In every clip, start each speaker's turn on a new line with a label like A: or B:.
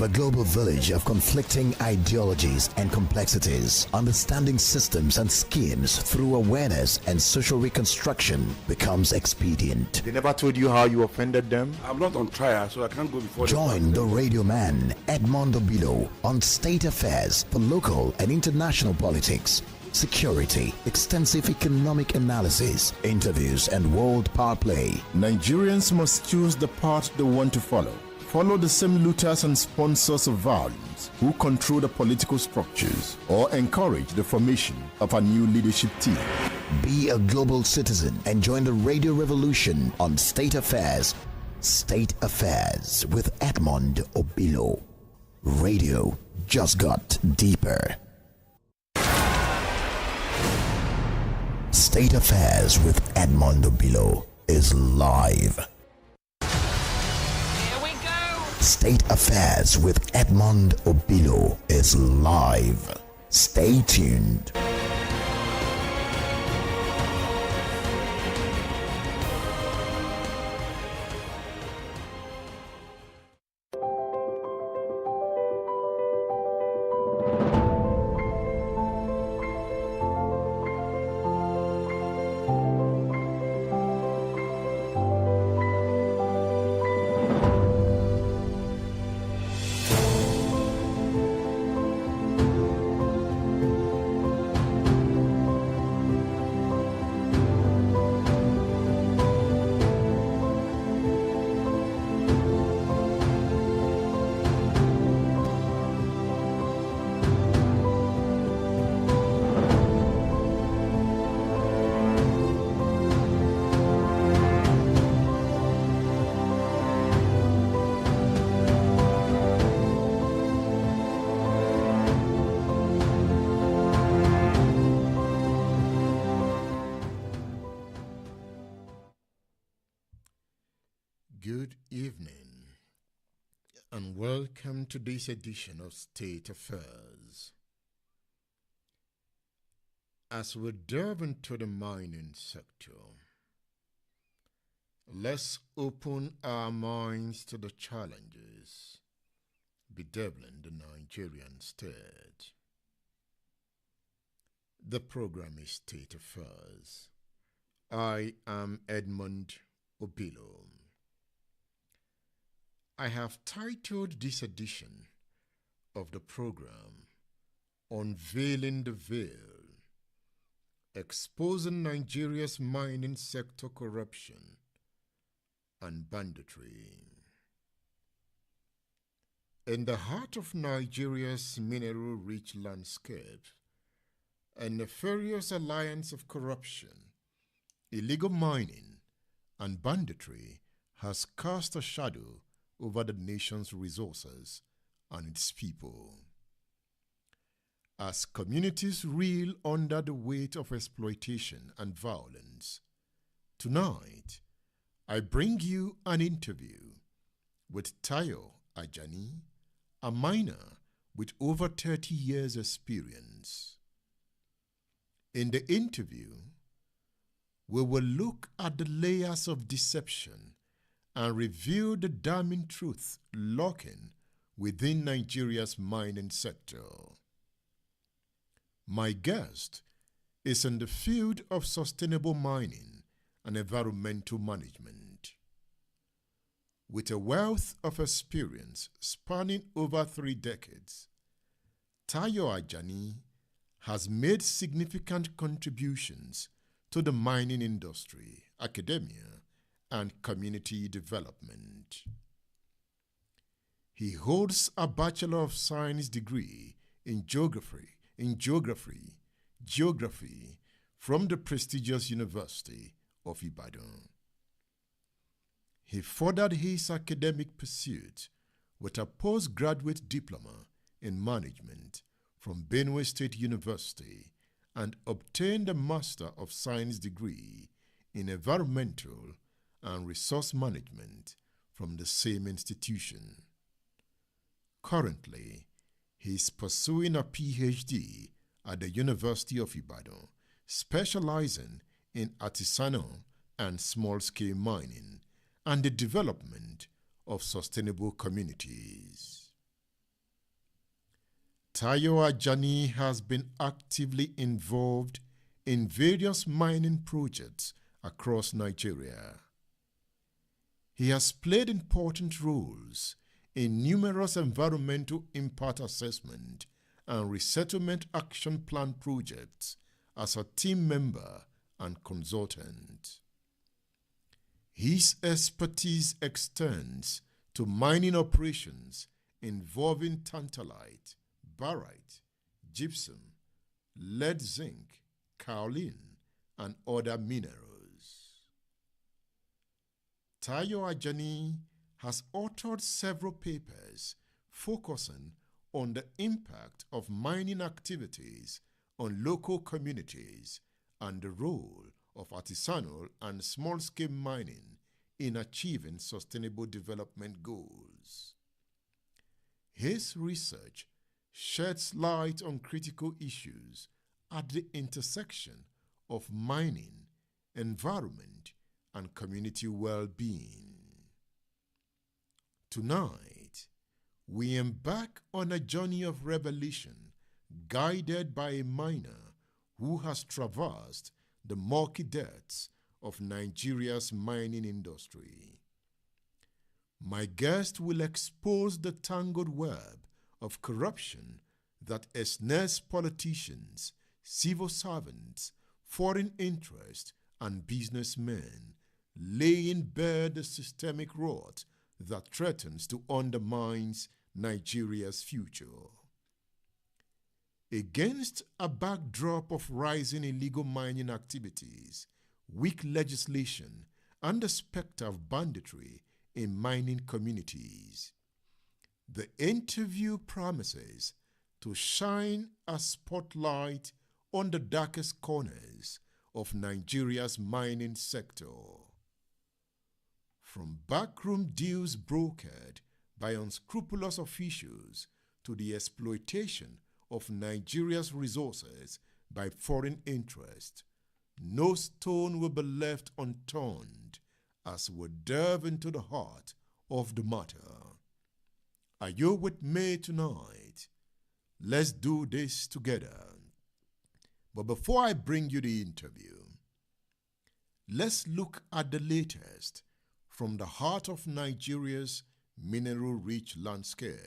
A: The global village of conflicting ideologies and complexities, understanding systems and schemes through awareness and social reconstruction becomes expedient.
B: They never told you how you offended them?
C: I'm not on trial, so I can't go before
A: Join the radio man, Edmond Obilo, on State Affairs for local and international politics, security, extensive economic analysis, interviews, and world power play.
D: Nigerians must choose the path they want to follow. Follow the same looters and sponsors of violence who control the political structures or encourage the formation of a new leadership team.
A: Be a global citizen and join the radio revolution on State Affairs. State Affairs with Edmond Obilo. Radio just got deeper. State Affairs with Edmond Obilo is live. State Affairs with Edmond Obilo is live. Stay tuned.
D: Good evening and welcome to this edition of State Affairs. As we delve into the mining sector, let's open our minds to the challenges bedeviling the Nigerian state. The program is State Affairs. I am Edmond Obilo. I have titled this edition of the program Unveiling the Veil, Exposing Nigeria's Mining Sector Corruption and Banditry. In the heart of Nigeria's mineral-rich landscape, a nefarious alliance of corruption, illegal mining, and banditry has cast a shadow over the nation's resources and its people. As communities reel under the weight of exploitation and violence, tonight I bring you an interview with Tayo Ajani, a miner with over 30 years' experience. In the interview, we will look at the layers of deception and reveal the damning truth lurking within Nigeria's mining sector. My guest is in the field of sustainable mining and environmental management. With a wealth of experience spanning over 3 decades, Tayo Ajani has made significant contributions to the mining industry, academia, and community development. He holds a Bachelor of Science degree in geography from the prestigious University of Ibadan. He furthered his academic pursuit with a postgraduate diploma in management from Benue State University and obtained a Master of Science degree in environmental and resource management from the same institution. Currently, he is pursuing a PhD at the University of Ibadan, specializing in artisanal and small-scale mining and the development of sustainable communities. Tayo Ajani has been actively involved in various mining projects across Nigeria. He has played important roles in numerous environmental impact assessment and resettlement action plan projects as a team member and consultant. His expertise extends to mining operations involving tantalite, barite, gypsum, lead zinc, kaolin, and other minerals. Tayo Ajani has authored several papers focusing on the impact of mining activities on local communities and the role of artisanal and small-scale mining in achieving sustainable development goals. His research sheds light on critical issues at the intersection of mining, environment, and community well-being. Tonight, we embark on a journey of revelation guided by a miner who has traversed the murky depths of Nigeria's mining industry. My guest will expose the tangled web of corruption that ensnares politicians, civil servants, foreign interests, and businessmen, laying bare the systemic rot that threatens to undermine Nigeria's future. Against a backdrop of rising illegal mining activities, weak legislation, and the specter of banditry in mining communities, the interview promises to shine a spotlight on the darkest corners of Nigeria's mining sector. From backroom deals brokered by unscrupulous officials to the exploitation of Nigeria's resources by foreign interests, no stone will be left unturned as we delve into the heart of the matter. Are you with me tonight? Let's do this together. But before I bring you the interview, let's look at the latest from the heart of Nigeria's mineral-rich landscape.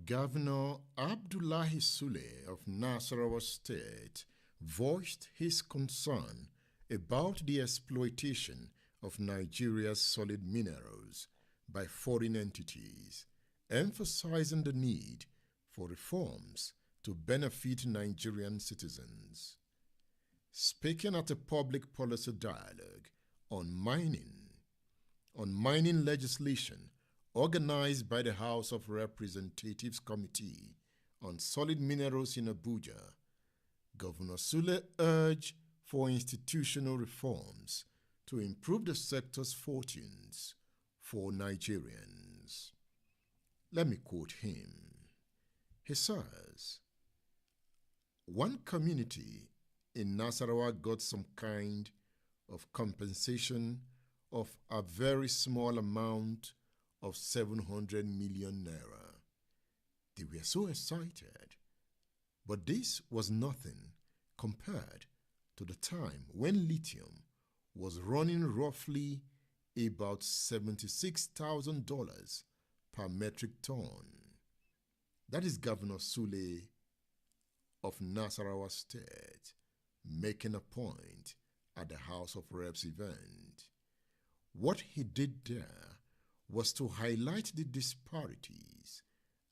D: Governor Abdullahi Sule of Nasarawa State voiced his concern about the exploitation of Nigeria's solid minerals by foreign entities, emphasizing the need for reforms to benefit Nigerian citizens. Speaking at a public policy dialogue on mining legislation organized by the House of Representatives Committee on Solid Minerals in Abuja, Governor Sule urged for institutional reforms to improve the sector's fortunes for Nigerians. Let me quote him. He says, "One community in Nasarawa got some kind of compensation of a very small amount of 700 million naira. They were so excited, but this was nothing compared to the time when lithium was running roughly about $76,000 per metric ton." That is Governor Sule of Nasarawa State making a point at the House of Reps event. What he did there was to highlight the disparities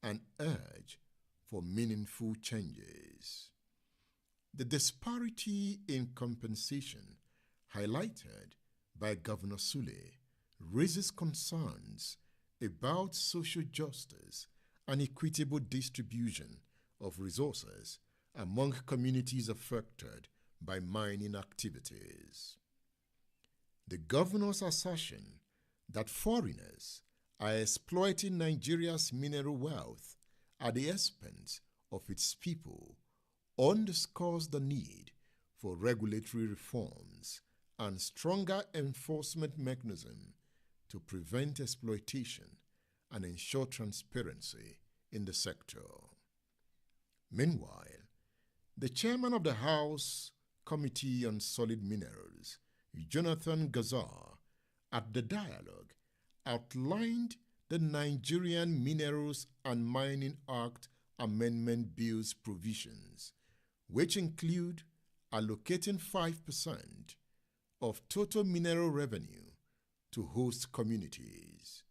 D: and urge for meaningful changes. The disparity in compensation highlighted by Governor Sule raises concerns about social justice and equitable distribution of resources among communities affected by mining activities. The governor's assertion that foreigners are exploiting Nigeria's mineral wealth at the expense of its people underscores the need for regulatory reforms and stronger enforcement mechanisms to prevent exploitation and ensure transparency in the sector. Meanwhile, the chairman of the House Committee on Solid Minerals, Jonathan Gazar, at the dialogue, outlined the Nigerian Minerals and Mining Act Amendment Bill's provisions, which include allocating 5% of total mineral revenue to host communities.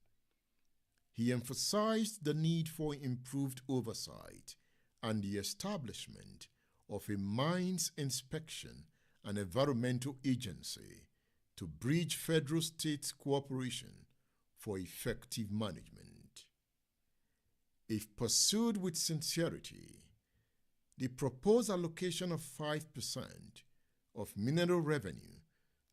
D: He emphasized the need for improved oversight and the establishment of a mines inspection and environmental agency to bridge federal-state cooperation for effective management. If pursued with sincerity, the proposed allocation of 5% of mineral revenue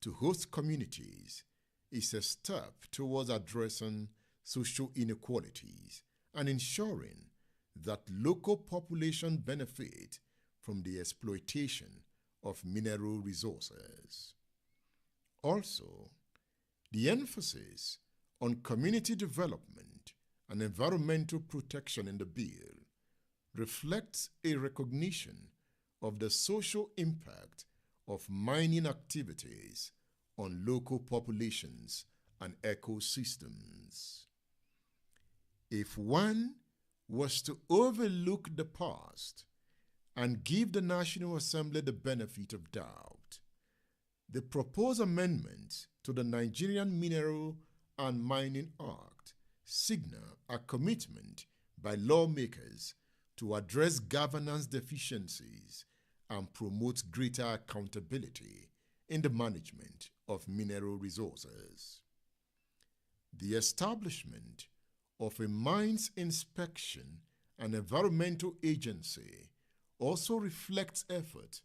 D: to host communities is a step towards addressing social inequalities and ensuring that local population benefit from the exploitation of mineral resources. Also, the emphasis on community development and environmental protection in the bill reflects a recognition of the social impact of mining activities on local populations and ecosystems. If one was to overlook the past and give the National Assembly the benefit of doubt, the proposed amendments to the Nigerian Mineral and Mining Act signal a commitment by lawmakers to address governance deficiencies and promote greater accountability in the management of mineral resources. The establishment of a mines inspection and environmental agency also reflects effort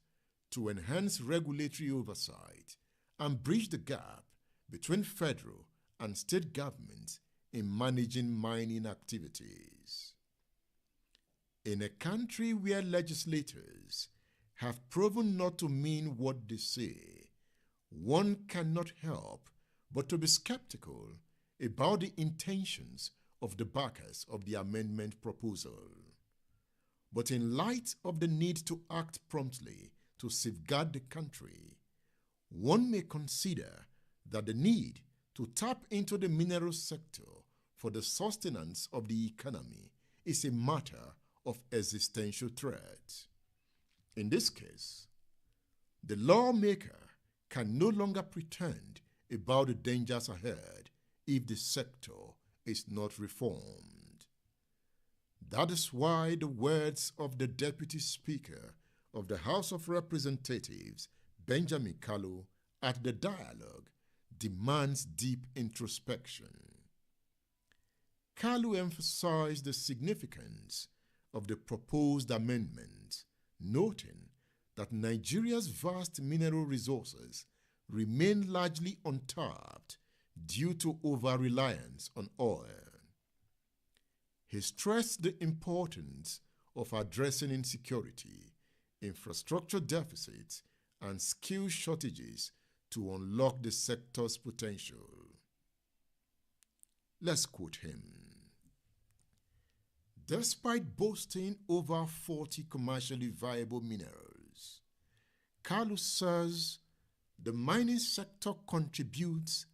D: to enhance regulatory oversight and bridge the gap between federal and state governments in managing mining activities. In a country where legislators have proven not to mean what they say, one cannot help but to be skeptical about the intentions of the backers of the amendment proposal. But in light of the need to act promptly to safeguard the country, one may consider that the need to tap into the mineral sector for the sustenance of the economy is a matter of existential threat. In this case, the lawmaker can no longer pretend about the dangers ahead if the sector is not reformed. That is why the words of the Deputy Speaker of the House of Representatives, Benjamin Kalu, at the dialogue demands deep introspection. Kalu emphasized the significance of the proposed amendments, noting that Nigeria's vast mineral resources remain largely untapped due to over-reliance on oil. He stressed the importance of addressing insecurity, infrastructure deficits, and skill shortages to unlock the sector's potential. Let's quote him. Despite boasting over 40 commercially viable minerals, Kalu says the mining sector contributes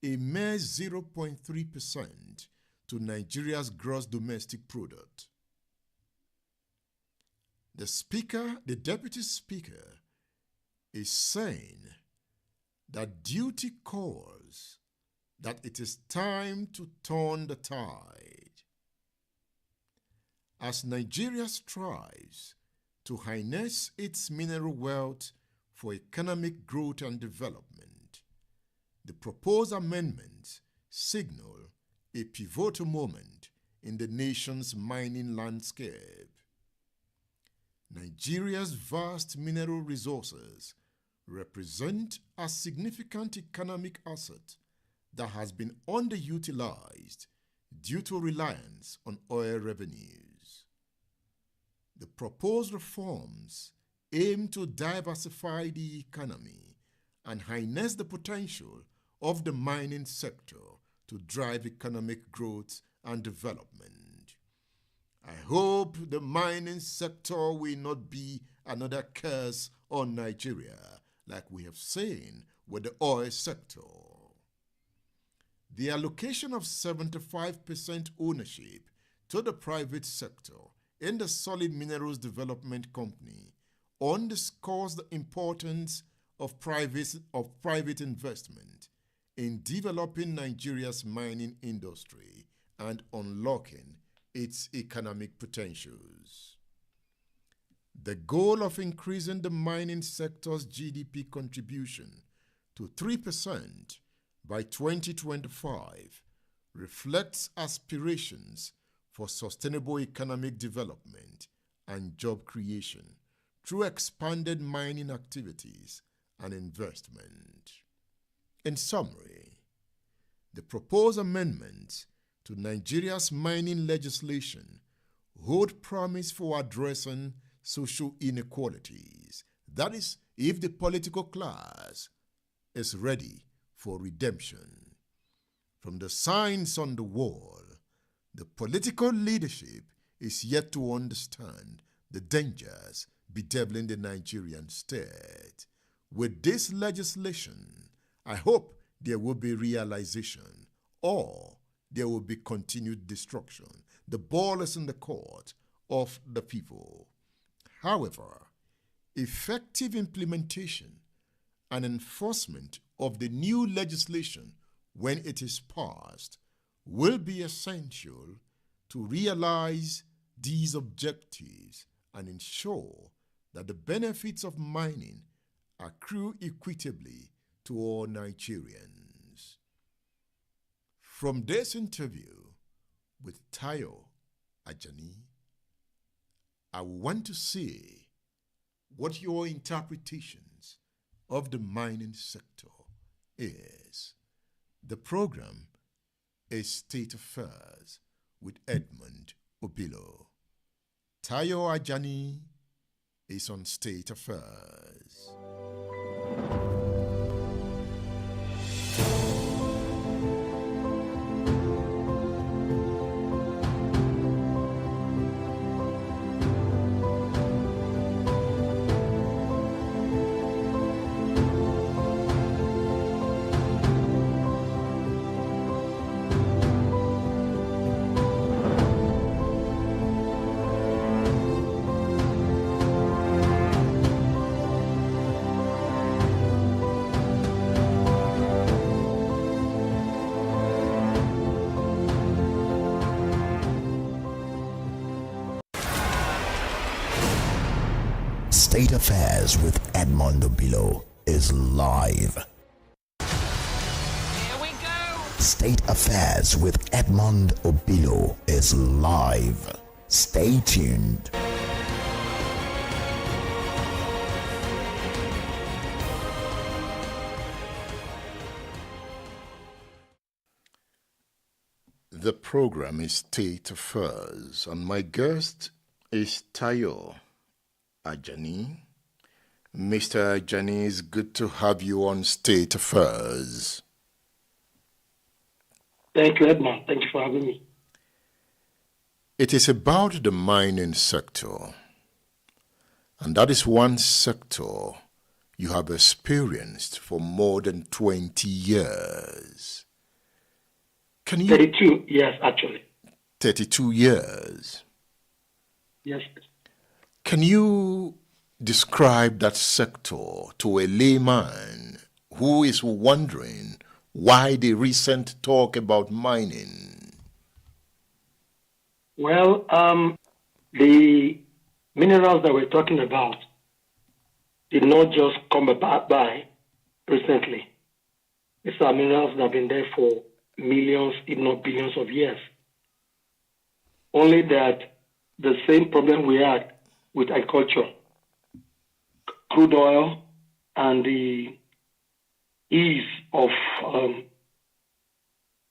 D: a mere 0.3% to Nigeria's gross domestic product. The Deputy Speaker, is saying that duty calls that it is time to turn the tide. As Nigeria strives to harness its mineral wealth for economic growth and development, the proposed amendments signal a pivotal moment in the nation's mining landscape. Nigeria's vast mineral resources represent a significant economic asset that has been underutilized due to reliance on oil revenues. The proposed reforms aim to diversify the economy and harness the potential of the mining sector to drive economic growth and development. I hope the mining sector will not be another curse on Nigeria like we have seen with the oil sector. The allocation of 75% ownership to the private sector in the Solid Minerals Development Company underscores the importance of private investment in developing Nigeria's mining industry and unlocking its economic potentials. The goal of increasing the mining sector's GDP contribution to 3% by 2025 reflects aspirations for sustainable economic development and job creation through expanded mining activities and investment. In summary, the proposed amendments to Nigeria's mining legislation hold promise for addressing social inequalities. That is, if the political class is ready for redemption. From the signs on the wall, the political leadership is yet to understand the dangers bedeviling the Nigerian state. With this legislation, I hope there will be realization, or there will be continued destruction. The ball is in the court of the people. However, effective implementation and enforcement of the new legislation when it is passed will be essential to realize these objectives and ensure that the benefits of mining accrue equitably to all Nigerians. From this interview with Tayo Ajani, I want to see what your interpretations of the mining sector is. The program is State Affairs with Edmond Obilo. Tayo Ajani is on State Affairs.
A: State Affairs with Edmond Obilo is live.
E: Here we go!
A: State Affairs with Edmond Obilo is live. Stay tuned.
D: The program is State Affairs, and my guest is Tayo Ajani. Mr. Ajani, it's good to have you on State Affairs.
F: Thank you, Edmond. Thank you for having me.
D: It is about the mining sector, and that is one sector you have experienced for more than 20 years. Can you...
F: 32 years, actually.
D: 32 years.
F: Yes.
D: Can you describe that sector to a layman who is wondering why the recent talk about mining?
F: Well, the minerals that we're talking about did not just come about by recently. These are minerals that have been there for millions, if not billions of years. Only that the same problem we had with agriculture, crude oil and the ease of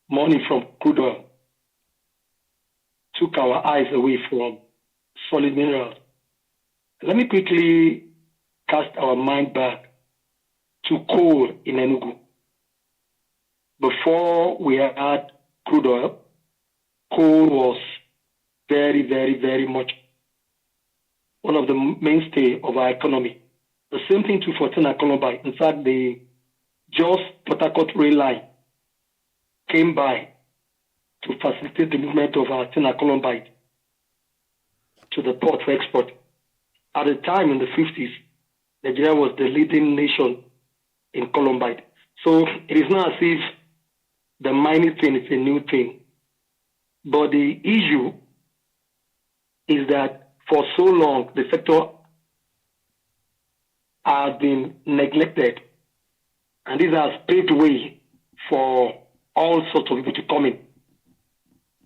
F: money from crude oil took our eyes away from solid minerals. Let me quickly cast our mind back to coal in Enugu. Before we had crude oil, coal was very, very, very much one of the mainstay of our economy. The same thing too for Columbite. In fact, the Jos Port Harcourt rail line came by to facilitate the movement of our Columbite to the port for export. At the time in the 50s, Nigeria was the leading nation in Columbite. So it is not as if the mining thing is a new thing. But the issue is that for so long, the sector has been neglected. And this has paved way for all sorts of people to come in.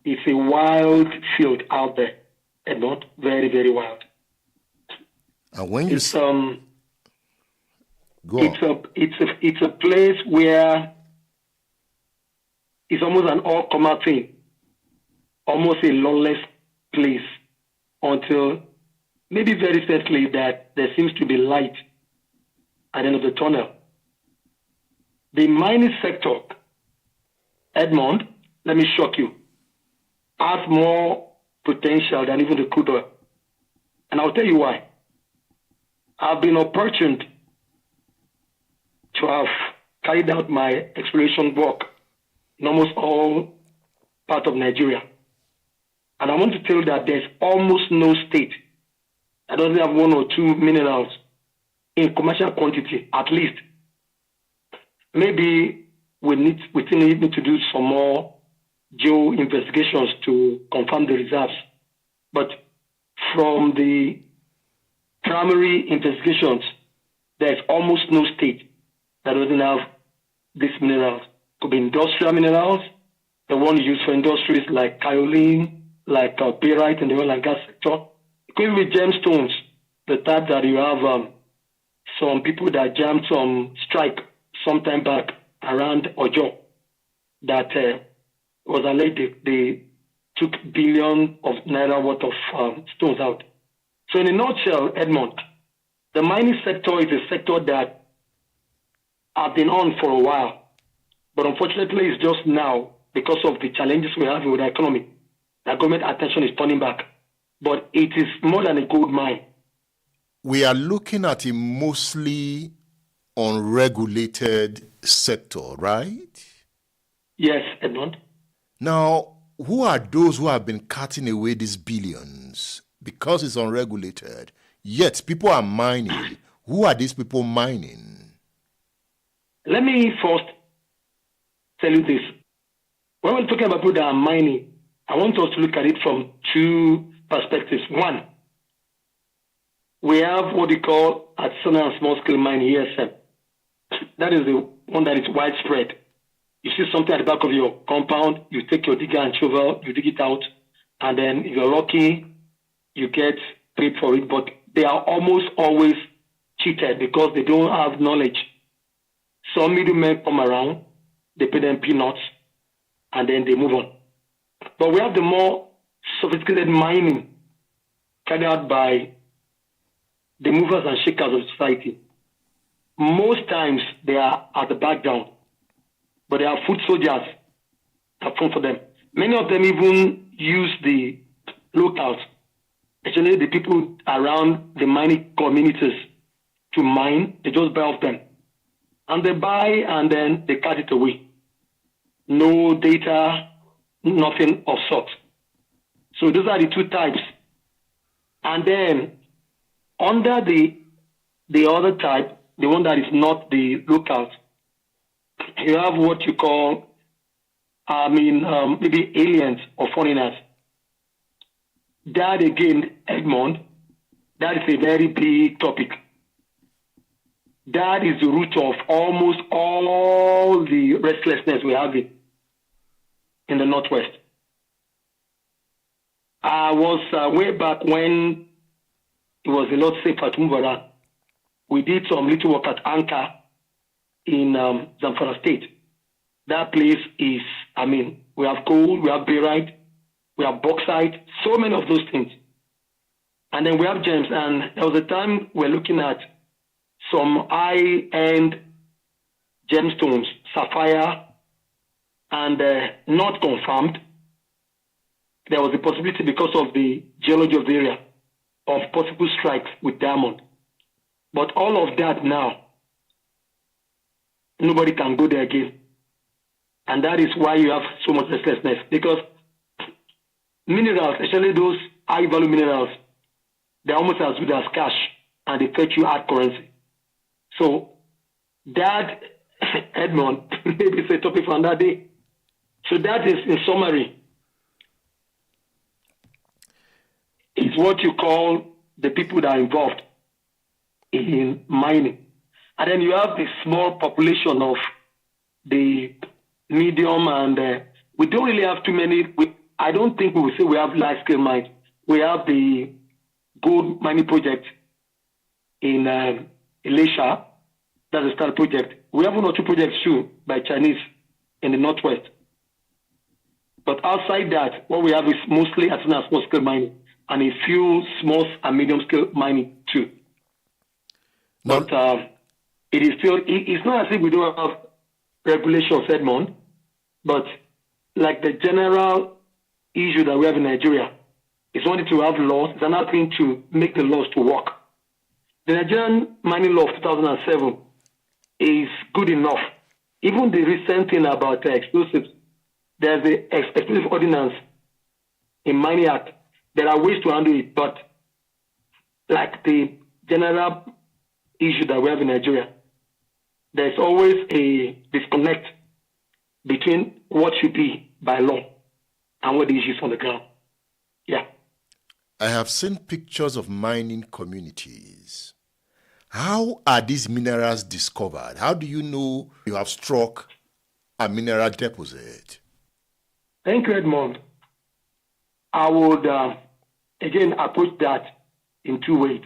F: It's a wild field out there, and not very, very wild.
D: And when you
F: it's a place where it's almost an all-comer thing, almost a lawless place, until maybe very recently that there seems to be light at the end of the tunnel. The mining sector, Edmond, let me shock you, has more potential than even the crude oil. And I'll tell you why. I've been opportuned to have carried out my exploration work in almost all parts of Nigeria. And I want to tell you that there's almost no state that doesn't have one or two minerals in commercial quantity, at least. Maybe we still need to do some more geo investigations to confirm the reserves. But from the primary investigations, there's almost no state that doesn't have these minerals. Could be industrial minerals, the ones used for industries like kaolin, like pyrite in the oil and gas sector. It could be gemstones, the type that you have some people that jammed some strike sometime back around Ojo that was alleged they took billions of naira worth of stones out. So in a nutshell, Edmond, the mining sector is a sector that has been on for a while, but unfortunately it's just now, because of the challenges we have with the economy, that government attention is turning back. But it is more than a gold mine.
D: We are looking at a mostly unregulated sector, right?
F: Yes, Edmond.
D: Now, who are those who have been cutting away these billions? Because it's unregulated, yet people are mining. Who are these people mining?
F: Let me first tell you this. When we're talking about people that are mining, I want us to look at it from two perspectives. One, we have what we call artisanal and small-scale mining, ESM. That is the one that is widespread. You see something at the back of your compound, you take your digger and shovel, you dig it out, and then if you're lucky, you get paid for it. But they are almost always cheated because they don't have knowledge. Some middlemen come around, they pay them peanuts, and then they move on. But we have the more sophisticated mining carried out by the movers and shakers of society. Most times they are at the background, but they are foot soldiers that come for them. Many of them even use the locals, actually the people around the mining communities, to mine. They just buy off them. And they buy and then they cut it away. No data, nothing of sort. So those are the two types. And then under the other type, the one that is not the locals, you have what you call, maybe aliens or foreigners. That again, Edmond, that is a very big topic. That is the root of almost all the restlessness we have in the Northwest. I was way back when it was a lot safer to move around. we did some little work at Anchor in Zamfara State. That place is, we have gold, we have barite, we have bauxite, so many of those things. And then we have gems. And there was a time we're looking at some high-end gemstones, sapphire, and not confirmed. There was a possibility because of the geology of the area of possible strikes with diamond. But all of that now, nobody can go there again. And that is why you have so much restlessness. Because minerals, especially those high-value minerals, they're almost as good as cash, and they fetch you hard currency. So that, Edmond, maybe it's a topic for another day. So that is, in summary, is what you call the people that are involved in mining. And then you have the small population of the medium, and we don't really have too many. I don't think we will say we have large-scale mines. We have the gold mining project in Elisha. That's a start project. We have one or two projects too by Chinese in the northwest. But outside that, what we have is mostly artisanal small-scale mining and a few small and medium-scale mining too. But it is still, it's not as if we don't have regulations, Edmond, but like the general issue that we have in Nigeria is wanting to have laws. It's another thing to make the laws to work. The Nigerian mining law of 2007 is good enough. Even the recent thing about explosives, there's the explosive ordinance in Mining Act. There are ways to handle it, but like the general issue that we have in Nigeria, there's always a disconnect between what should be by law and what the issues on the ground. Yeah.
D: I have seen pictures of mining communities. How are these minerals discovered? How do you know you have struck a mineral deposit?
F: Thank you, Edmond. I would, again, approach that in two ways.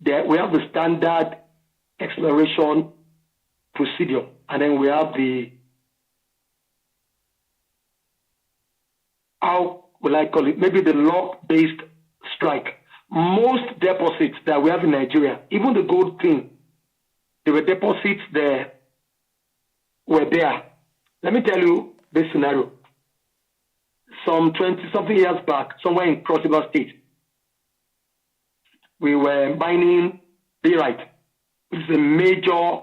F: We have the standard exploration procedure, and then we have the, how will I call it, maybe the law-based strike. Most deposits that we have in Nigeria, even the gold thing, there were deposits there, were there. Let me tell you this scenario. Some 20-something years back, somewhere in Cross River State, we were mining barite, which is a major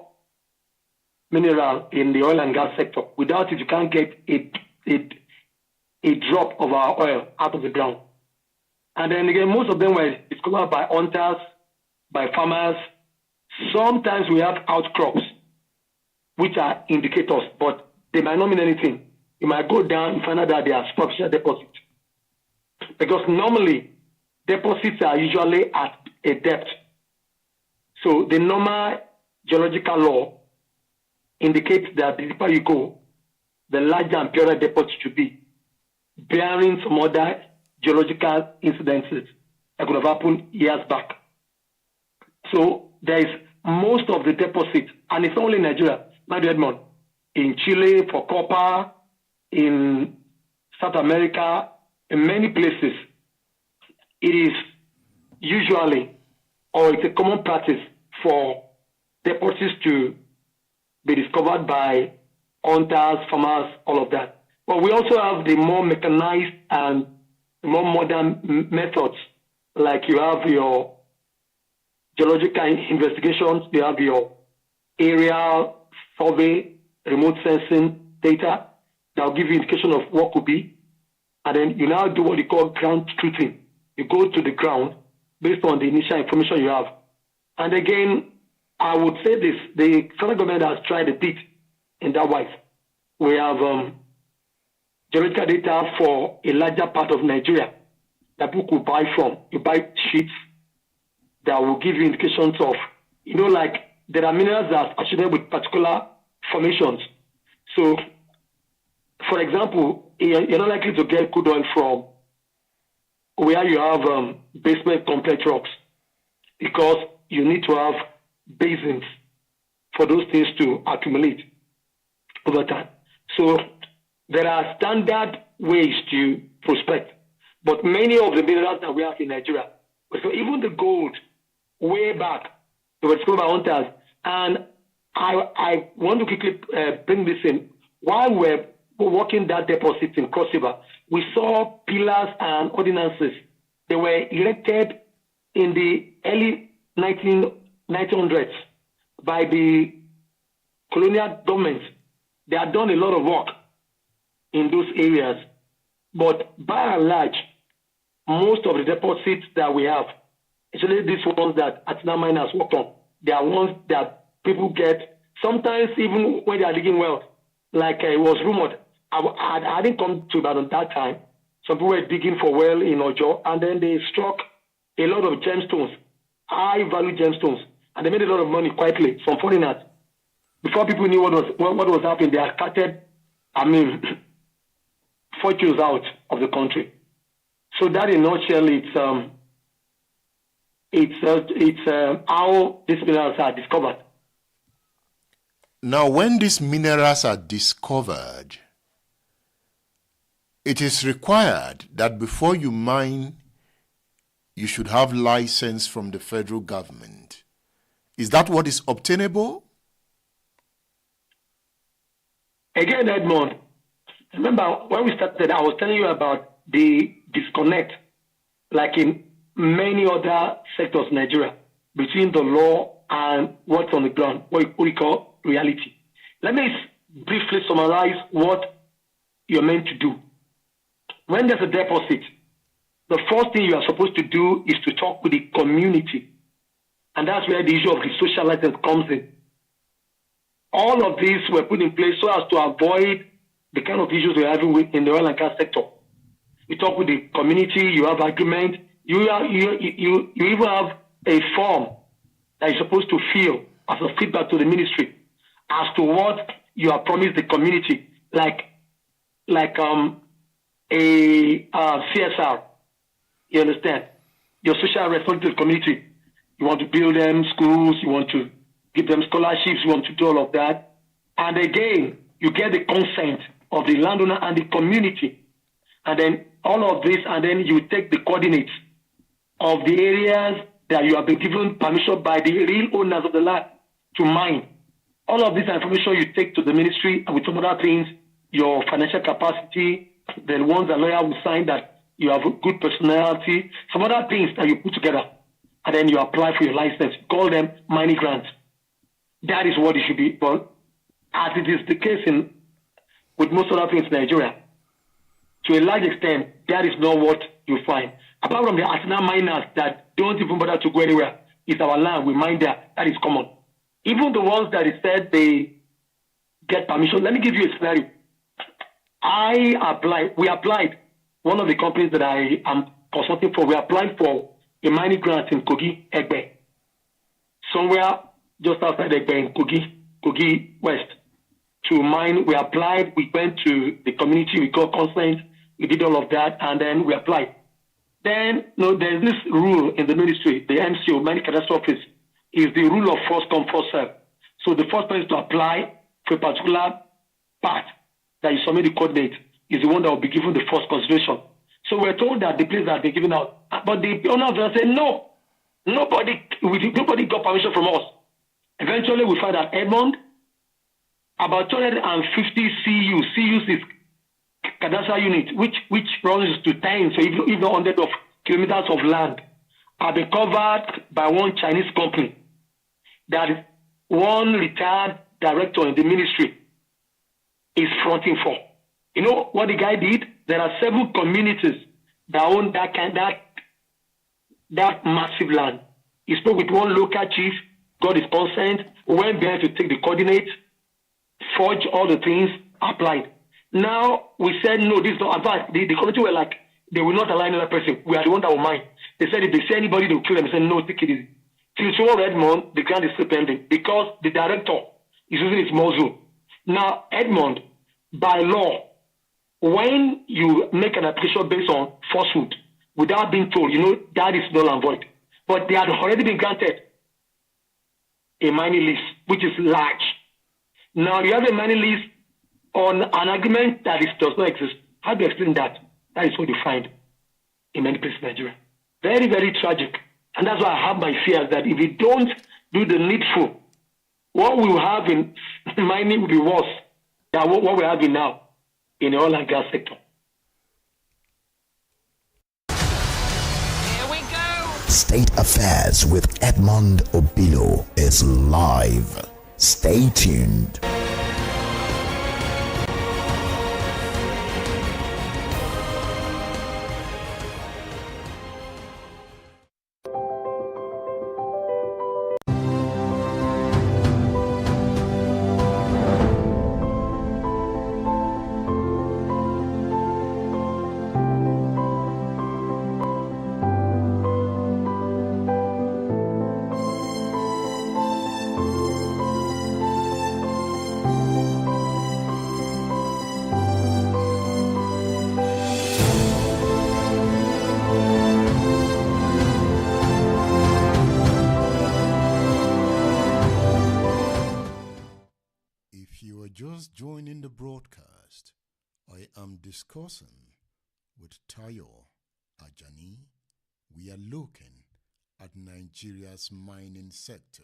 F: mineral in the oil and gas sector. Without it, you can't get a drop of our oil out of the ground. And then again, most of them were discovered by hunters, by farmers. Sometimes we have outcrops, which are indicators, but they might not mean anything. You might go down and find out that they are superficial deposits. Because normally, deposits are usually at a depth. So the normal geological law indicates that the deeper you go, the larger and purer deposit should be, bearing some other geological incidences that could have happened years back. So there is most of the deposits, and it's only in Nigeria, not Edmond, in Chile for copper, in South America, in many places. It is usually, or it's a common practice for deposits to be discovered by hunters, farmers, all of that. But we also have the more mechanized and more modern methods, like you have your geological investigations, you have your aerial survey, remote sensing data that will give you indication of what could be. And then you now do what you call ground truthing. You go to the ground based on the initial information you have. And again, I would say this, the federal government has tried a bit in that wise. We have geological data for a larger part of Nigeria that people could buy from. You buy sheets that will give you indications of, like there are minerals that are associated with particular formations. So, for example, you're not likely to get crude oil from where you have basement complex rocks, because you need to have basins for those things to accumulate over time. So there are standard ways to prospect, but many of the minerals that we have in Nigeria, so even the gold, way back, they were discovered by hunters. And I want to quickly bring this in. While we're working that deposit in Cross River, we saw pillars and ordinances. They were erected in the early 1900s by the colonial government. They had done a lot of work in those areas. But by and large, most of the deposits that we have, especially these ones that Atina miners worked on, they are ones that people get, sometimes even when they are digging wells, like it was rumored. I didn't come to Ibadan that time. Some people were digging for well in Ojo, and then they struck a lot of gemstones, high-value gemstones, and they made a lot of money quietly from foreigners. Before people knew what was happening, they had started, fortunes out of the country. So that, in a nutshell, it's how these minerals are discovered.
D: Now, when these minerals are discovered, it is required that before you mine, you should have license from the federal government. Is that what is obtainable?
F: Again, Edmond, remember when we started, I was telling you about the disconnect, like in many other sectors in Nigeria, between the law and what's on the ground, what we call reality. Let me briefly summarize what you're meant to do. When there's a deposit, the first thing you are supposed to do is to talk with the community. And that's where the issue of the social license comes in. All of these were put in place so as to avoid the kind of issues we're having in the oil and gas sector. You talk with the community, you have agreement, you even have a form that you're supposed to fill as a feedback to the ministry as to what you have promised the community, like a CSR. You understand? Your social responsibility to the community. You want to build them schools, you want to give them scholarships, you want to do all of that. And again, you get the consent of the landowner and the community. And then all of this, and then you take the coordinates of the areas that you have been given permission by the real owners of the land to mine. All of this information you take to the ministry, and with some other things, your financial capacity, the ones that lawyer will sign that you have a good personality, some other things that you put together, and then you apply for your license. Call them mining grants. That is what it should be. But as it is the case with most other things in Nigeria, to a large extent, that is not what you find. Apart from the artisanal miners that don't even bother to go anywhere, it's our land, we mine there, that is common. Even the ones that is said they get permission, let me give you a scenario. We applied, one of the companies that I am consulting for, we applied for a mining grant in Kogi, Egbe, somewhere just outside Egbe in Kogi West, to mine. We applied, we went to the community, we got consent, we did all of that, and then we applied. Then, there's this rule in the ministry, the MCO, Mining Catastrophe Office, is the rule of first come, first serve. So the first person to apply for a particular part that you submit the coordinate is the one that will be given the first consideration. So we're told that the place that they're given out, but the owner of the said, no, nobody got permission from us. Eventually, we find that Edmond, about 250 CUs is cadastral unit, which runs to 10, so even hundreds of kilometers of land, have been covered by one Chinese company that one retired director in the ministry is fronting for. You know what the guy did? There are several communities that own that massive land. He spoke with one local chief, got his consent, went there to take the coordinates, forge all the things, applied. Now we said no, this is not advised. The community were like, they will not allow another person. We are the one that will mine. They said if they see anybody, they will kill them. They said no, take it easy. Till tomorrow, Edmond, the grant is still pending because the director is using his muzzle. Now, Edmond, by law, when you make an application based on falsehood without being told, that is null and void. But they had already been granted. a mining lease, which is large. Now you have a mining lease on an agreement that does not exist. How do you explain that? That is what you find in many places in Nigeria. Very, very tragic. And that's why I have my fears that if we don't do the needful, what we will have in mining will be worse than what we're having now in the oil and gas sector.
E: Here we go.
A: State Affairs with Edmond Obilo is live. Stay tuned.
D: If you are just joining the broadcast, I am discussing with Tayo Ajani. We are looking at Nigeria's mining sector.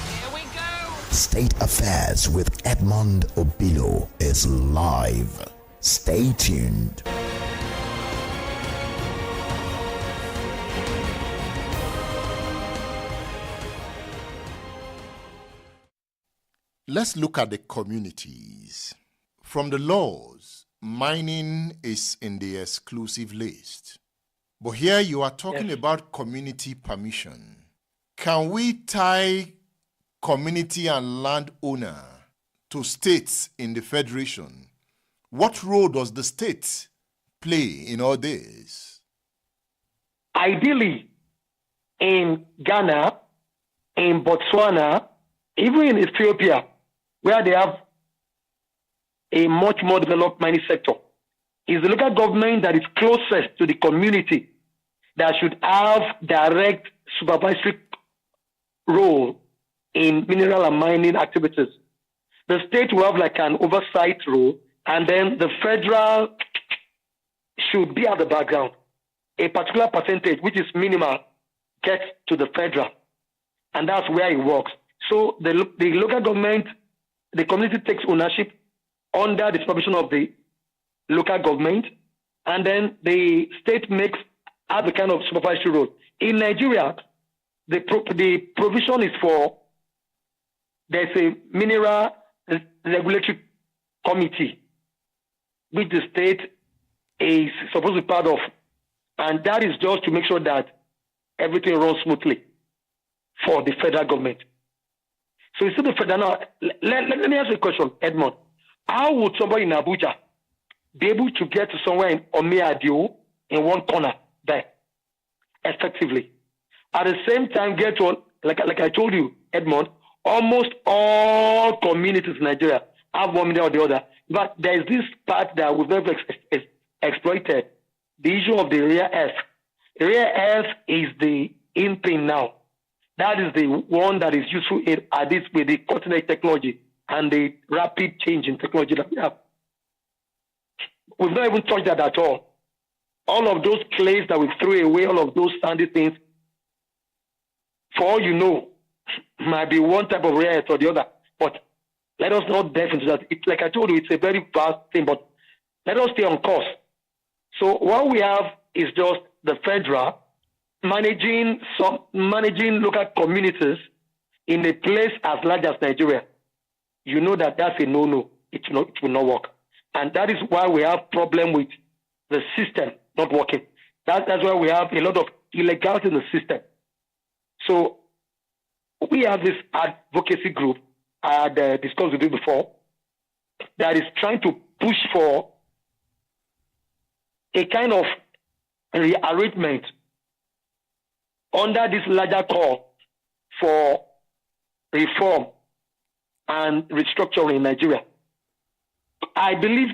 E: Here we go.
A: State Affairs with Edmond Obilo is live. Stay tuned.
D: Let's look at the communities. From the laws, mining is in the exclusive list. But here you are talking about community permission. Can we tie community and landowner to states in the federation? What role does the state play in all this?
F: Ideally, in Ghana, in Botswana, even in Ethiopia, where they have a much more developed mining sector, is the local government that is closest to the community that should have direct supervisory role in mineral and mining activities. The state will have like an oversight role, and then the federal should be at the background. A particular percentage, which is minimal, gets to the federal, and that's where it works. So the local government, the community takes ownership under the supervision of the local government, and then the state has a kind of supervisory role. In Nigeria, the provision is for, there's a mineral regulatory committee, which the state is supposed to be part of, and that is just to make sure that everything runs smoothly for the federal government. So instead of federal, now, let me ask you a question, Edmond. How would somebody in Abuja be able to get to somewhere in Omiadio in one corner there effectively? At the same time, get to, like I told you, Edmond, almost all communities in Nigeria have one minute or the other. But there is this part that we've never exploited, the issue of the rare earth. The rare earth is the in thing now. That is the one that is useful at this with the cutting-edge technology and the rapid change in technology that we have. We've not even touched that at all. All of those clays that we threw away, all of those sandy things, for all you know, might be one type of rare earth or the other. But let us not delve into that. It's like I told you, it's a very vast thing, but let us stay on course. So what we have is just the federal managing local communities in a place as large as Nigeria. You know that that's a no-no. It will not work. And that is why we have problem with the system not working. That's why we have a lot of illegality in the system. So we have this advocacy group I had discussed with you before. that is trying to push for a kind of rearrangement under this larger call for reform and restructuring in Nigeria. I believe,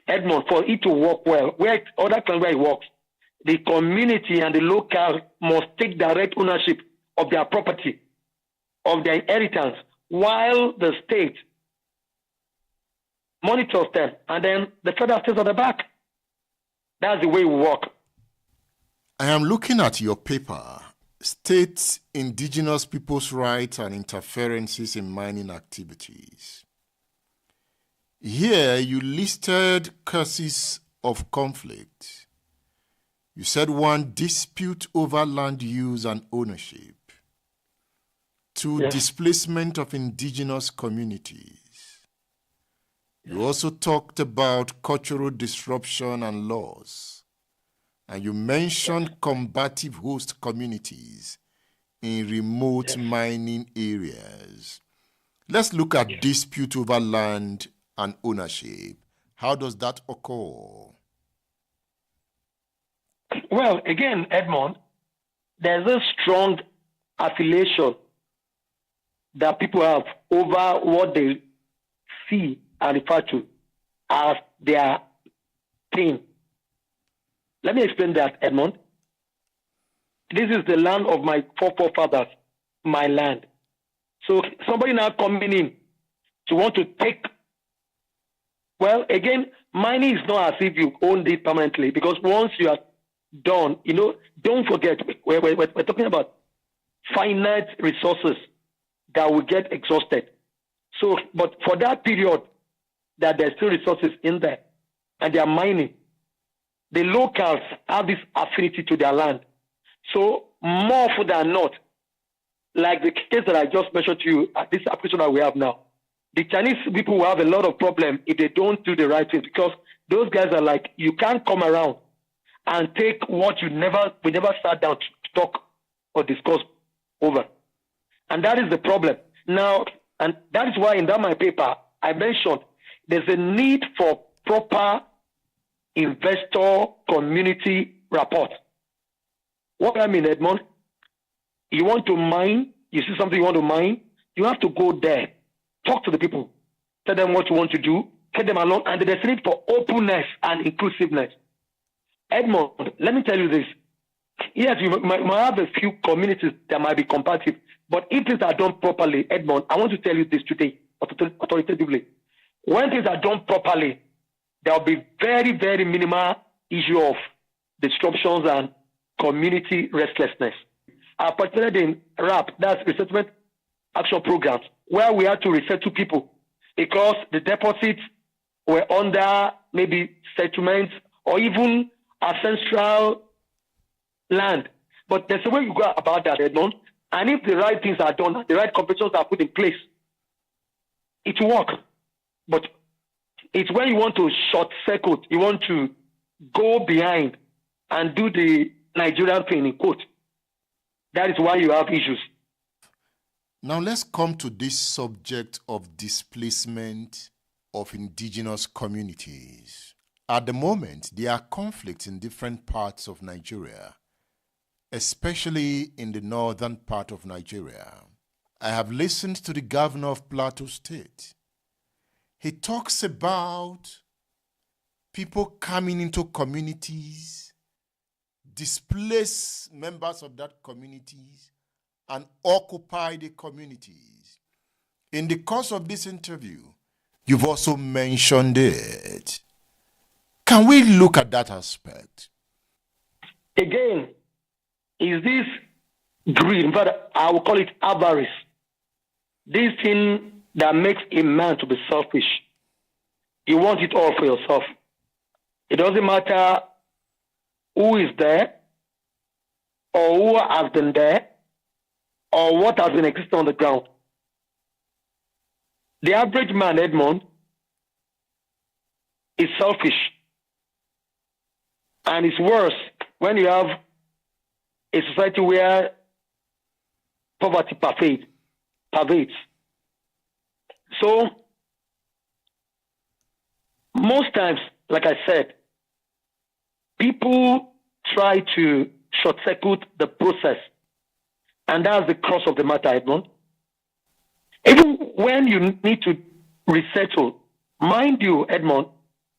F: Edmond, for it to work well, where other countries where it works, the community and the local must take direct ownership of their property, of their inheritance, while the state monitors them, and then the federal stays on the back. That's the way we work.
D: I am looking at your paper, State Indigenous Peoples' Rights and Interferences in Mining Activities. Here you listed causes of conflict. You said 1, dispute over land use and ownership. 2,
F: Yes.
D: displacement of indigenous communities. You also talked about cultural disruption and loss. And you mentioned combative host communities in remote mining areas. Let's look at dispute over land and ownership. How does that occur?
F: Well, again, Edmond, there's a strong affiliation that people have over what they see and refer to as their thing. Let me explain that, Edmond. This is the land of my forefathers, my land. So somebody now coming in to want to take, well, again, mining is not as if you own it permanently, because once you are done, don't forget, we're talking about finite resources that will get exhausted. So, but for that period, that there's still resources in there, and they are mining, the locals have this affinity to their land. So more often than not, like the case that I just mentioned to you, this application that we have now, the Chinese people will have a lot of problem if they don't do the right thing, because those guys are like, you can't come around and take what we never sat down to talk or discuss over. And that is the problem. Now, and that is why in my paper, I mentioned there's a need for proper investor community rapport. What I mean, Edmond, you want to mine, you see something you want to mine, you have to go there, talk to the people, tell them what you want to do, take them along, and there's a need for openness and inclusiveness. Edmond, let me tell you this. Yes, you might have a few communities that might be competitive, but if things are done properly, Edmond, I want to tell you this today, authoritatively. When things are done properly, there will be very, very minimal issue of disruptions and community restlessness. I participated in RAP, that's Resettlement Action Programs, where we had to resettle people because the deposits were under maybe settlements or even ancestral land. But there's a way you go about that, Edmond. And if the right things are done, the right competitions are put in place, it will work. But it's when you want to short circuit, you want to go behind and do the Nigerian thing, in quote. That is why you have issues.
D: Now let's come to this subject of displacement of indigenous communities. At the moment, there are conflicts in different parts of Nigeria, especially in the northern part of Nigeria. I have listened to the governor of Plateau State. He talks about people coming into communities, displace members of that communities, and occupy the communities. In the course of this interview, you've also mentioned it. Can we look at that aspect?
F: Again, is this greed, in fact, I will call it avarice, this thing that makes a man to be selfish. You want it all for yourself. It doesn't matter who is there, or who has been there, or what has been existing on the ground. The average man, Edmond, is selfish. And it's worse when you have a society where poverty pervades. So, most times, like I said, people try to short circuit the process. And that's the crux of the matter, Edmond. Even when you need to resettle, mind you, Edmond,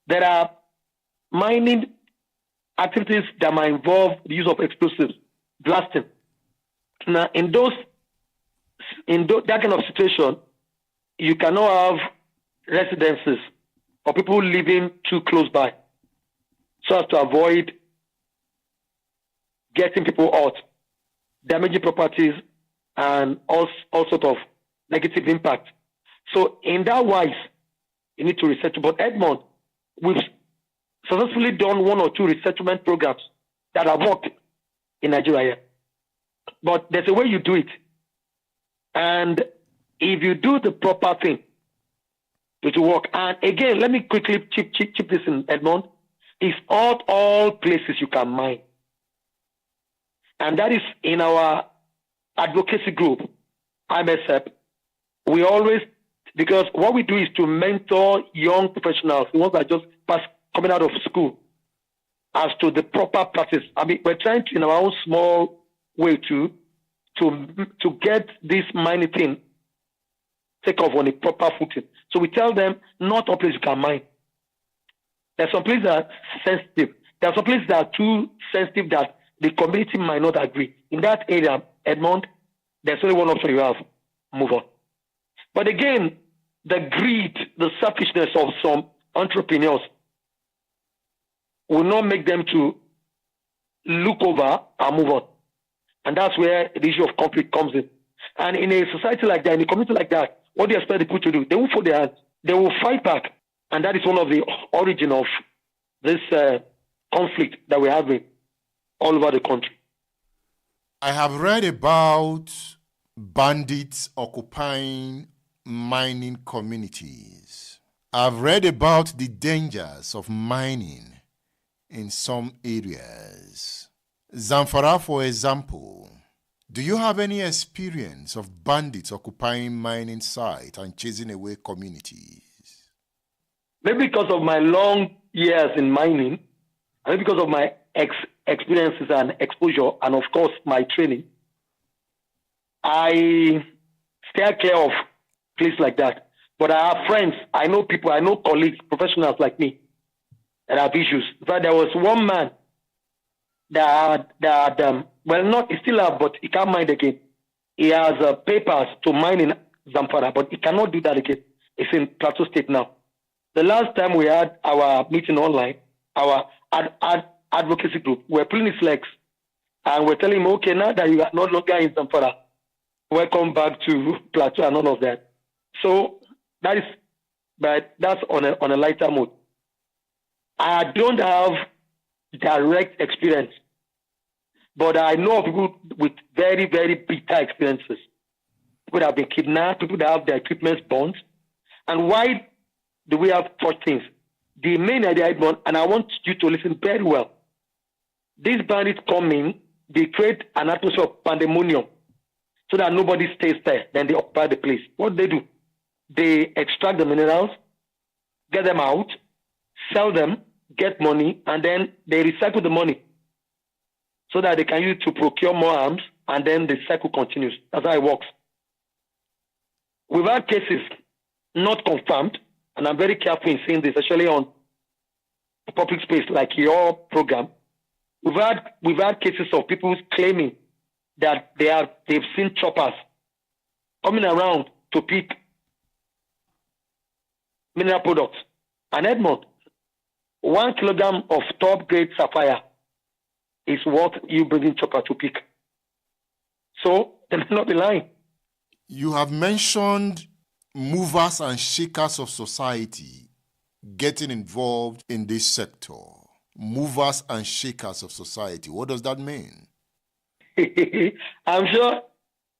F: there are mining activities that might involve the use of explosives, blasting. Now, that kind of situation, you cannot have residences or people living too close by, so as to avoid getting people out, damaging properties, and all sorts of negative impact. So in that wise, you need to resettle. But Edmond, we've successfully done 1 or 2 resettlement programs that have worked in Nigeria. But there's a way you do it. And if you do the proper thing, it will work. And again, let me quickly chip this in, Edmond. It's all places you can mine. And that is in our advocacy group, IMSF. We always, because what we do is to mentor young professionals, the ones that just coming out of school, as to the proper practice. I mean, we're trying to, in our own small way, to get this mining thing take off on a proper footing. So we tell them, not all places you can mine. There's some places that are sensitive. There are some places that are too sensitive that the community might not agree. In that area, Edmond, there's only one option you have: move on. But again, the greed, the selfishness of some entrepreneurs will not make them to look over and move on. And that's where the issue of conflict comes in. And in a society like that, in a community like that, what do you expect the people to do? They won't fold their hands. They will fight back. And that is one of the origin of this conflict that we're having all over the country.
D: I have read about bandits occupying mining communities. I've read about the dangers of mining in some areas. Zamfara, for example. Do you have any experience of bandits occupying mining sites and chasing away communities?
F: Maybe because of my long years in mining, and because of my experiences and exposure, and of course my training, I stay clear of places like that. But I have friends, I know people, I know colleagues, professionals like me that have issues. In fact, there was one man that he still have, but he can't mine again. He has papers to mine in Zamfara, but he cannot do that again. It's in Plateau State now. The last time we had our meeting online, our advocacy group, we're pulling his legs and we're telling him, okay, now that you are no longer in Zamfara, welcome back to Plateau and all of that. So that's on a lighter mode. I don't have direct experience, but I know of people with very, very bitter experiences. People that have been kidnapped, people that have their equipment burnt. And why do we have such things? The main idea, and I want you to listen very well. These bandits come in, they create an atmosphere of pandemonium so that nobody stays there. Then they occupy the place. What do? They extract the minerals, get them out, sell them, get money, and then they recycle the money so that they can use it to procure more arms, and then the cycle continues. That's how it works. We've had cases not confirmed, and I'm very careful in saying this, especially on public space like your program. We've had cases of people claiming that they've seen choppers coming around to pick mineral products. And Edmond, 1 kilogram of top grade sapphire is what you bring in chopper to pick. So they may not be lying.
D: You have mentioned movers and shakers of society getting involved in this sector. Movers and shakers of society. What does that mean?
F: I'm sure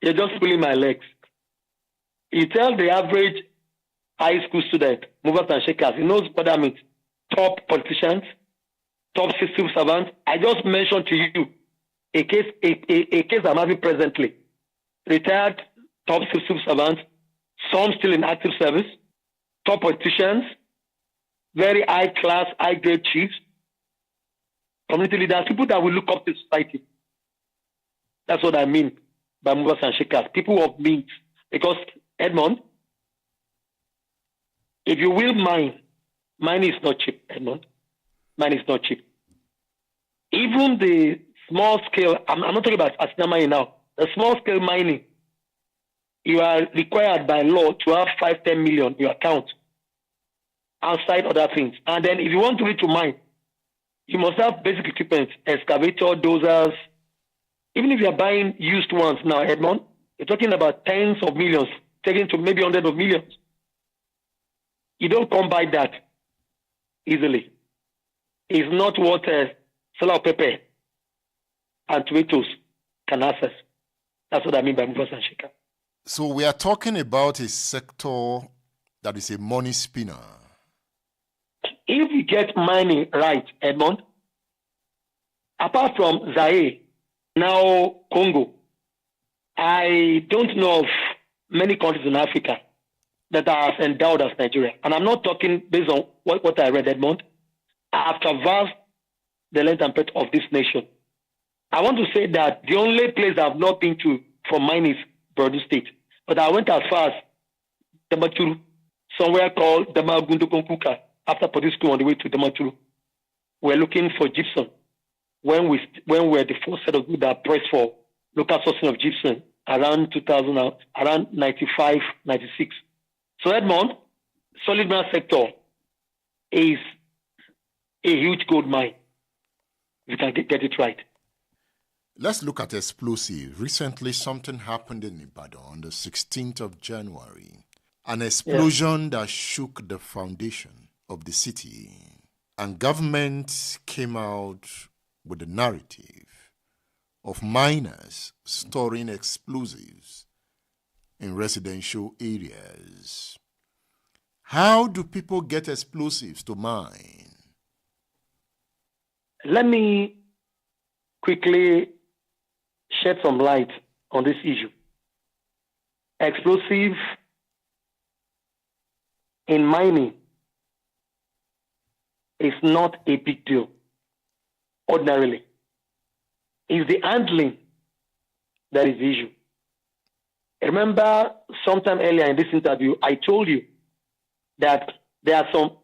F: you're just pulling my legs. You tell the average high school student, movers and shakers, he knows what that means. Top politicians, top civil servants. I just mentioned to you a case I'm having presently. Retired top civil servants, some still in active service, top politicians, very high class, high grade chiefs, community leaders, people that will look up to society. That's what I mean by movers and shakers, people of means. Because, Edmond, if you will mine is not cheap, Edmond. Mine is not cheap. Even the small scale, I'm not talking about artisanal mining now, the small scale mining, you are required by law to have 5-10 million in your account outside other things. And then if you want to mine, you must have basic equipment, excavator, dozers. Even if you are buying used ones now, Edmond, you're talking about tens of millions, taking to maybe hundreds of millions. You don't come by that easily. It's not what seller of pepper and tomatoes can access. That's what I mean by movers and shakers.
D: So we are talking about a sector that is a money spinner.
F: If you get mining right, Edmond, apart from Zaire, now Congo, I don't know of many countries in Africa that are as endowed as Nigeria. And I'm not talking based on what I read, Edmond. I've traversed the length and breadth of this nation. I want to say that the only place I've not been to for mining is Borno State. But I went as far as Damaturu, somewhere called Damagundukonkuka, after police school on the way to Damaturu. We're looking for gypsum. When we're the first set of group that pressed for local sourcing of gypsum around 2000, around 95, 96. So Edmond, solid mineral sector is a huge gold mine. You can get it right.
D: Let's look at explosive. Recently, something happened in Ibadan on the 16th of January. An explosion that shook the foundation of the city. And government came out with the narrative of miners storing explosives in residential areas. How do people get explosives to mine?
F: Let me quickly shed some light on this issue. Explosive in mining is not a big deal, ordinarily. It's the handling that is the issue. Remember, sometime earlier in this interview, I told you that there are some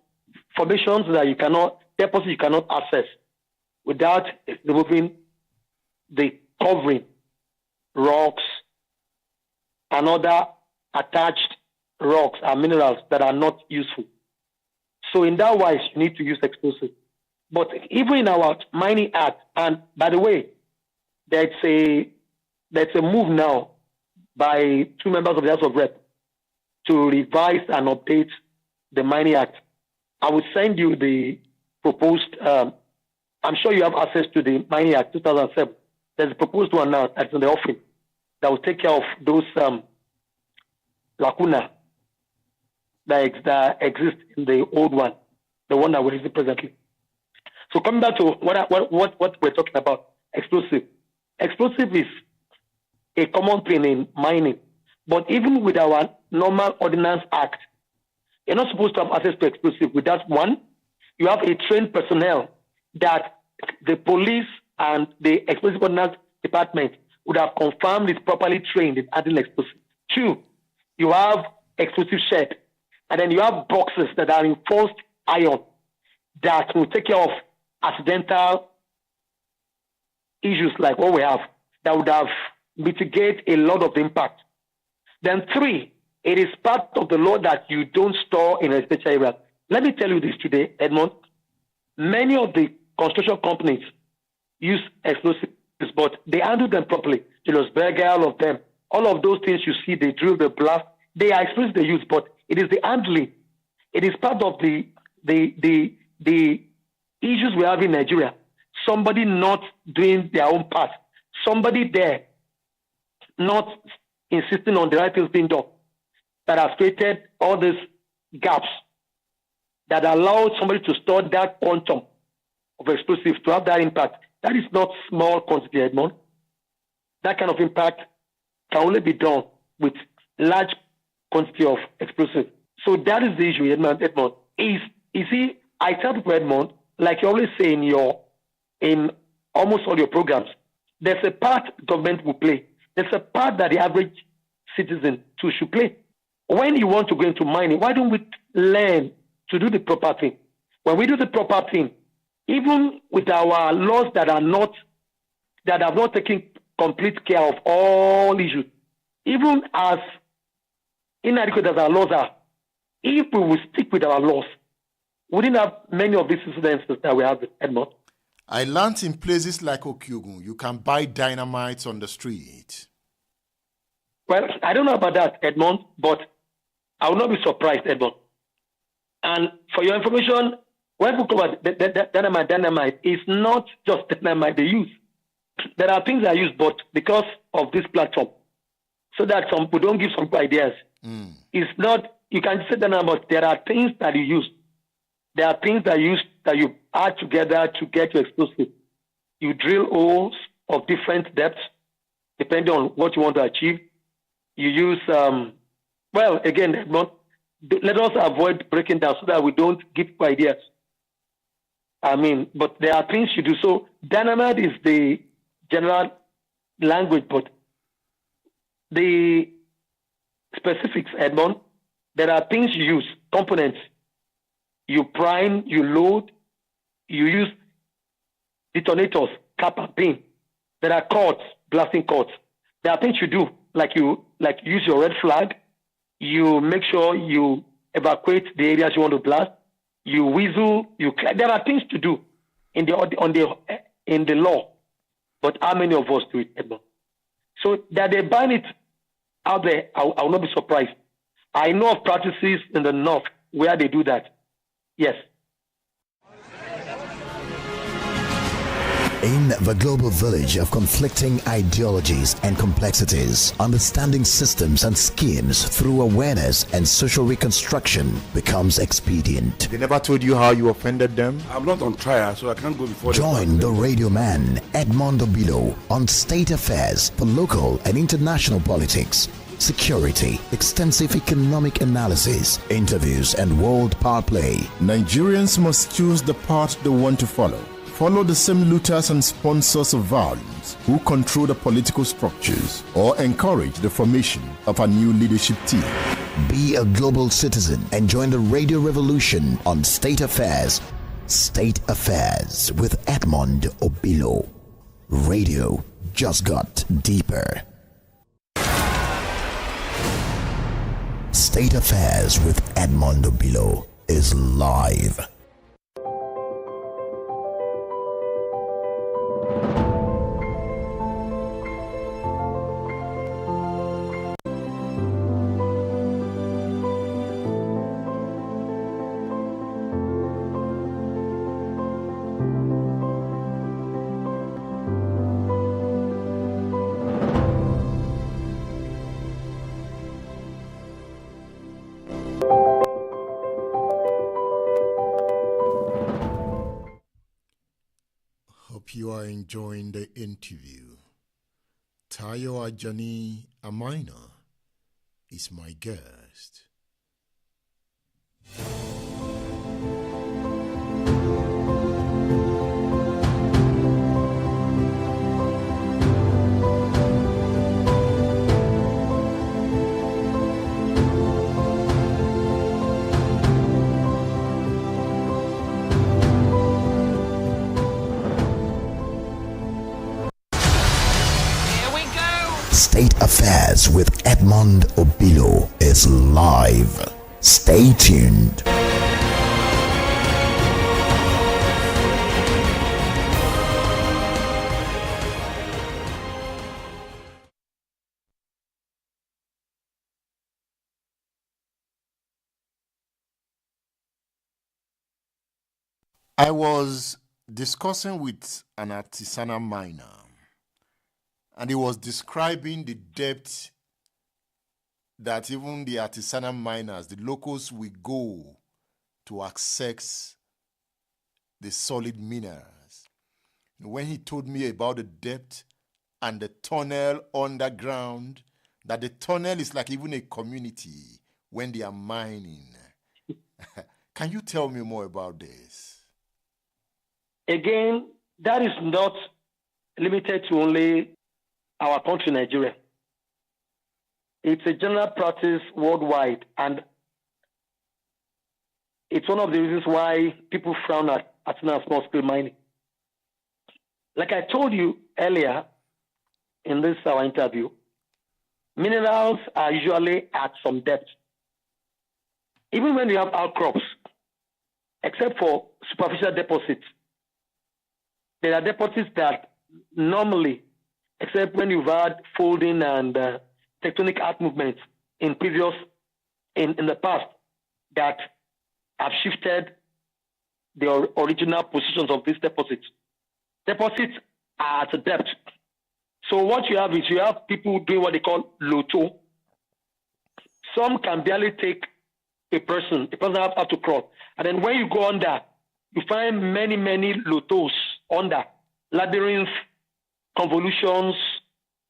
F: formations that deposits you cannot access without removing the covering, rocks, and other attached rocks and minerals that are not useful. So in that wise, you need to use explosive. But even in our mining act, and by the way, there's a move now by two members of the House of Rep to revise and update the mining act. I will send you the proposed, I'm sure you have access to the mining act 2007. There's a proposed one now that's in the offering that will take care of those lacuna that exist in the old one, the one that we're using presently. So coming back to what we're talking about, explosive. Explosive is a common thing in mining, but even with our normal Ordnance Act, you're not supposed to have access to explosive. With that one, you have a trained personnel that the police and the Explosive Ordnance Department would have confirmed is properly trained in handling explosives. Two, you have explosive shed, and then you have boxes that are reinforced iron that will take care of accidental issues like what we have that would have mitigate a lot of the impact. Then three, it is part of the law that you don't store in residential areas. Let me tell you this today, Edmond. Many of the construction companies use explosives, but they handle them properly. Julius Berger, all of them, all of those things you see, they drill, they blast, they are explosives they use, but it is the handling. It is part of the issues we have in Nigeria. Somebody not doing their own part. Somebody there not insisting on the right things being done that has created all these gaps that allow somebody to store that quantum of explosives to have that impact. That is not small quantity, Edmond. That kind of impact can only be done with large quantity of explosive. So that is the issue, Edmond. Is You see, I tell people, Edmond, like you always say in almost all your programs, there's a part government will play. There's a part that the average citizen too should play. When you want to go into mining, why don't we learn to do the proper thing? When we do the proper thing, even with our laws that have not taken complete care of all issues, even as inadequate as our laws are, if we will stick with our laws, we didn't have many of these incidences that we have with Edmond.
D: I learned in places like Okyogun, you can buy dynamite on the street.
F: Well, I don't know about that, Edmond, but I will not be surprised, Edmond. And for your information, when we talk about dynamite is not just dynamite they use. There are things that are used, but because of this platform, so that some people don't give some ideas. It's not, you can say dynamite, but there are things that you use. There are things that you add together to get your explosive. You drill holes of different depths, depending on what you want to achieve. You use, well, again, let us avoid breaking down so that we don't give ideas. I mean, but there are things you do. So dynamite is the general language, but the specifics, Edmond, there are things you use, components. You prime, you load, you use detonators, cap and pin. There are cords, blasting cords. There are things you do, like use your red flag. You make sure you evacuate the areas you want to blast. You whistle, there are things to do in the law. But how many of us do it, Edmond? So that they ban it out there, I will not be surprised. I know of practices in the north where they do that. Yes.
A: In the global village of conflicting ideologies and complexities, understanding systems and schemes through awareness and social reconstruction becomes expedient.
B: They never told you how you offended them?
C: I'm not on trial, so I can't go before
A: Join the radio man, Edmond Obilo, on State Affairs for local and international politics, security, extensive economic analysis, interviews, and world power play.
D: Nigerians must choose the path they want to follow. Follow the same looters and sponsors of violence who control the political structures or encourage the formation of a new leadership team.
A: Be a global citizen and join the radio revolution on State Affairs. State Affairs with Edmond Obilo. Radio just got deeper. State Affairs with Edmond Obilo is live.
D: Hope you are enjoying the interview. Tayo Ajani Amaina is my guest.
A: State Affairs with Edmond Obilo is live. Stay tuned.
D: I was discussing with an artisanal miner, and he was describing the depth that even the artisanal miners, the locals, will go to access the solid minerals. When he told me about the depth and the tunnel underground, that the tunnel is like even a community when they are mining. Can you tell me more about this?
F: Again, that is not limited to only our country, Nigeria. It's a general practice worldwide, and it's one of the reasons why people frown at small-scale mining. Like I told you earlier in this our interview, minerals are usually at some depth. Even when you have outcrops, except for superficial deposits, there are deposits that normally, except when you've had folding and tectonic earth movements in the past, that have shifted the original positions of these deposits. Deposits are at a depth. So what you have is you have people doing what they call loto. Some can barely take a person have to crawl. And then when you go under, you find many, many lotos under, labyrinths, convolutions,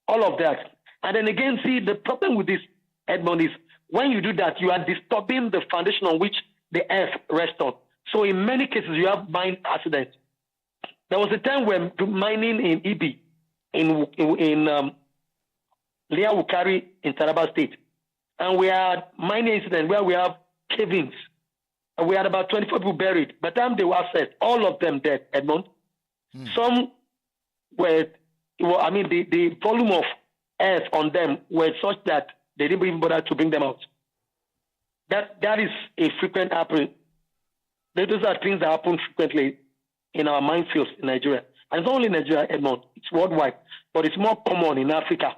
F: all of that. And then again, see, the problem with this, Edmond, is when you do that, you are disturbing the foundation on which the earth rests on. So in many cases, you have mine accidents. There was a time when mining in Ibi, in Lea Wukari in Taraba State, and we had mining incident where we have cave-ins, and we had about 24 people buried. By the time they were assessed, all of them dead, Edmond. Some were, the volume of earth on them were such that they didn't even bother to bring them out. That is a frequent happening. Those are things that happen frequently in our minefields in Nigeria. And it's not only Nigeria, Edmond, it's worldwide, but it's more common in Africa.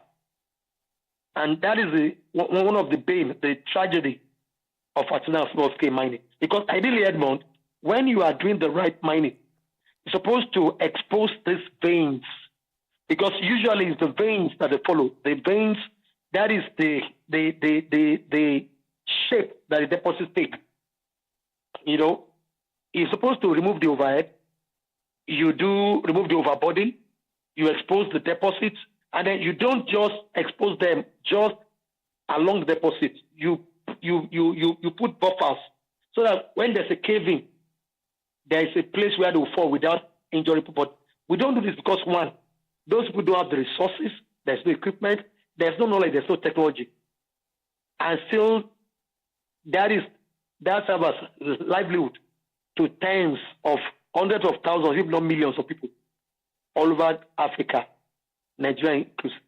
F: And that is one of the tragedy of artisanal small-scale mining. Because ideally, Edmond, when you are doing the right mining, you're supposed to expose these veins. Because usually it's the veins that they follow. The veins, that is the shape that the deposits take. You're supposed to remove the overhead. You do remove the overburden. You expose the deposits. And then you don't just expose them just along the deposit. You put buffers so that when there's a cave-in, there is a place where they will fall without injuring people. But we don't do this because, one, those people don't have the resources, there's no equipment, there's no knowledge, there's no technology. And still, that serves as livelihood to tens of hundreds of thousands, if not millions of people all over Africa, Nigeria inclusive.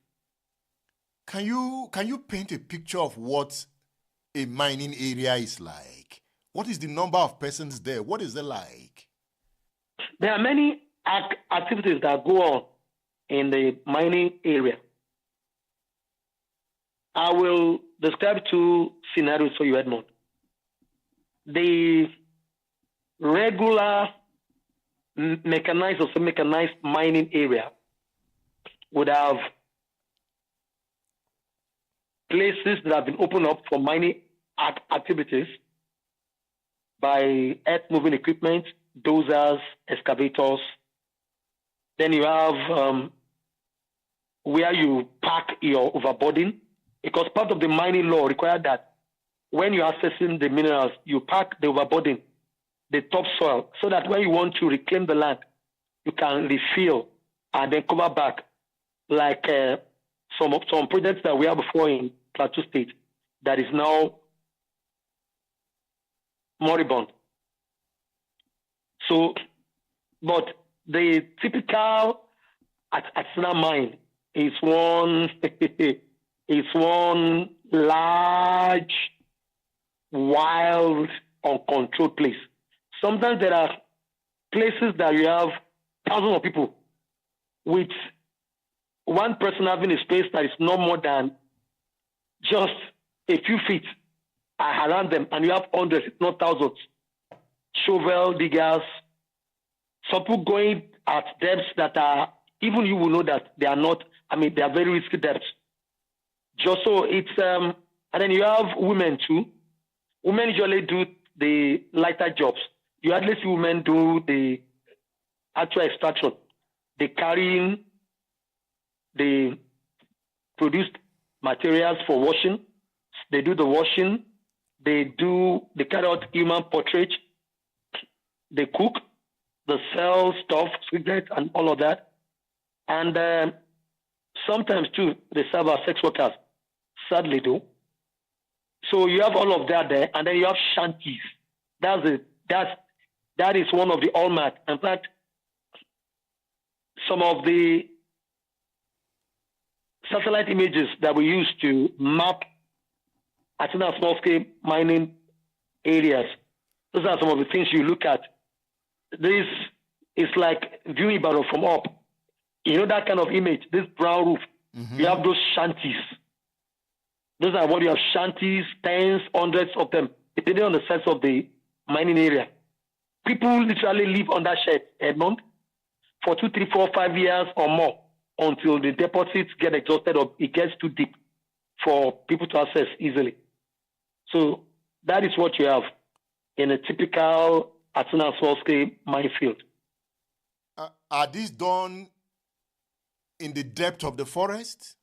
D: Can you paint a picture of what a mining area is like? What is the number of persons there? What is it like?
F: There are many activities that go on in the mining area. I will describe two scenarios for you, Edmond. The regular mechanized or semi-mechanized mining area would have places that have been opened up for mining activities by earth-moving equipment, dozers, excavators. Then you have where you pack your overburden, because part of the mining law required that when you're accessing the minerals, you pack the overburden, the topsoil, so that when you want to reclaim the land, you can refill and then cover back, like some projects that we have before in Plateau State that is now moribund. So, but the typical artisanal mine is one large, wild, uncontrolled place. Sometimes there are places that you have thousands of people with one person having a space that is no more than just a few feet around them, and you have hundreds, if not thousands, shovel diggers, some people going at depths that are, even you will know that they are not, they are very risky depths. Just so it's, and then you have women too. Women usually do the lighter jobs. You hardly see women do the actual extraction. They carry the produced materials for washing. They do the washing. They carry out human portrait they cook, they sell stuff, cigarettes, and all of that. And sometimes, too, they serve as sex workers. Sadly, though. So you have all of that there, and then you have shanties. That is one of the hallmark. In fact, some of the satellite images that we use to map artisanal small-scale mining areas, those are some of the things you look at. This is like viewing Ibadan from up. You know that kind of image, this brown roof. You have those shanties. Those are what you have, shanties, tens, hundreds of them, depending on the size of the mining area. People literally live on that shed, Edmond, for 2, 3, 4, 5 years or more until the deposits get exhausted or it gets too deep for people to access easily. So that is what you have in a typical artisanal small-scale mine field.
D: Are these done in the depth of the forest?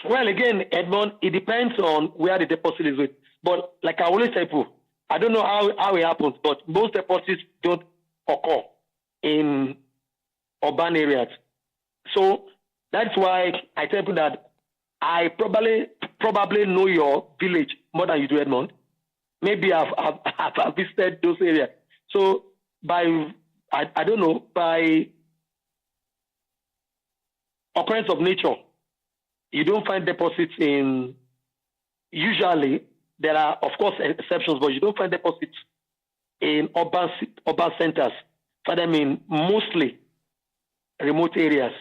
F: Well, again, Edmond, it depends on where the deposit is with. But like I always tell people, I don't know how it happens, but most deposits don't occur in urban areas. So that's why I tell people that I probably know your village more than you do, Edmond. Maybe I've visited those areas. So by occurrence of nature, you don't find deposits in, usually, there are, of course, exceptions, but you don't find deposits in urban centers. Find them in mostly remote areas,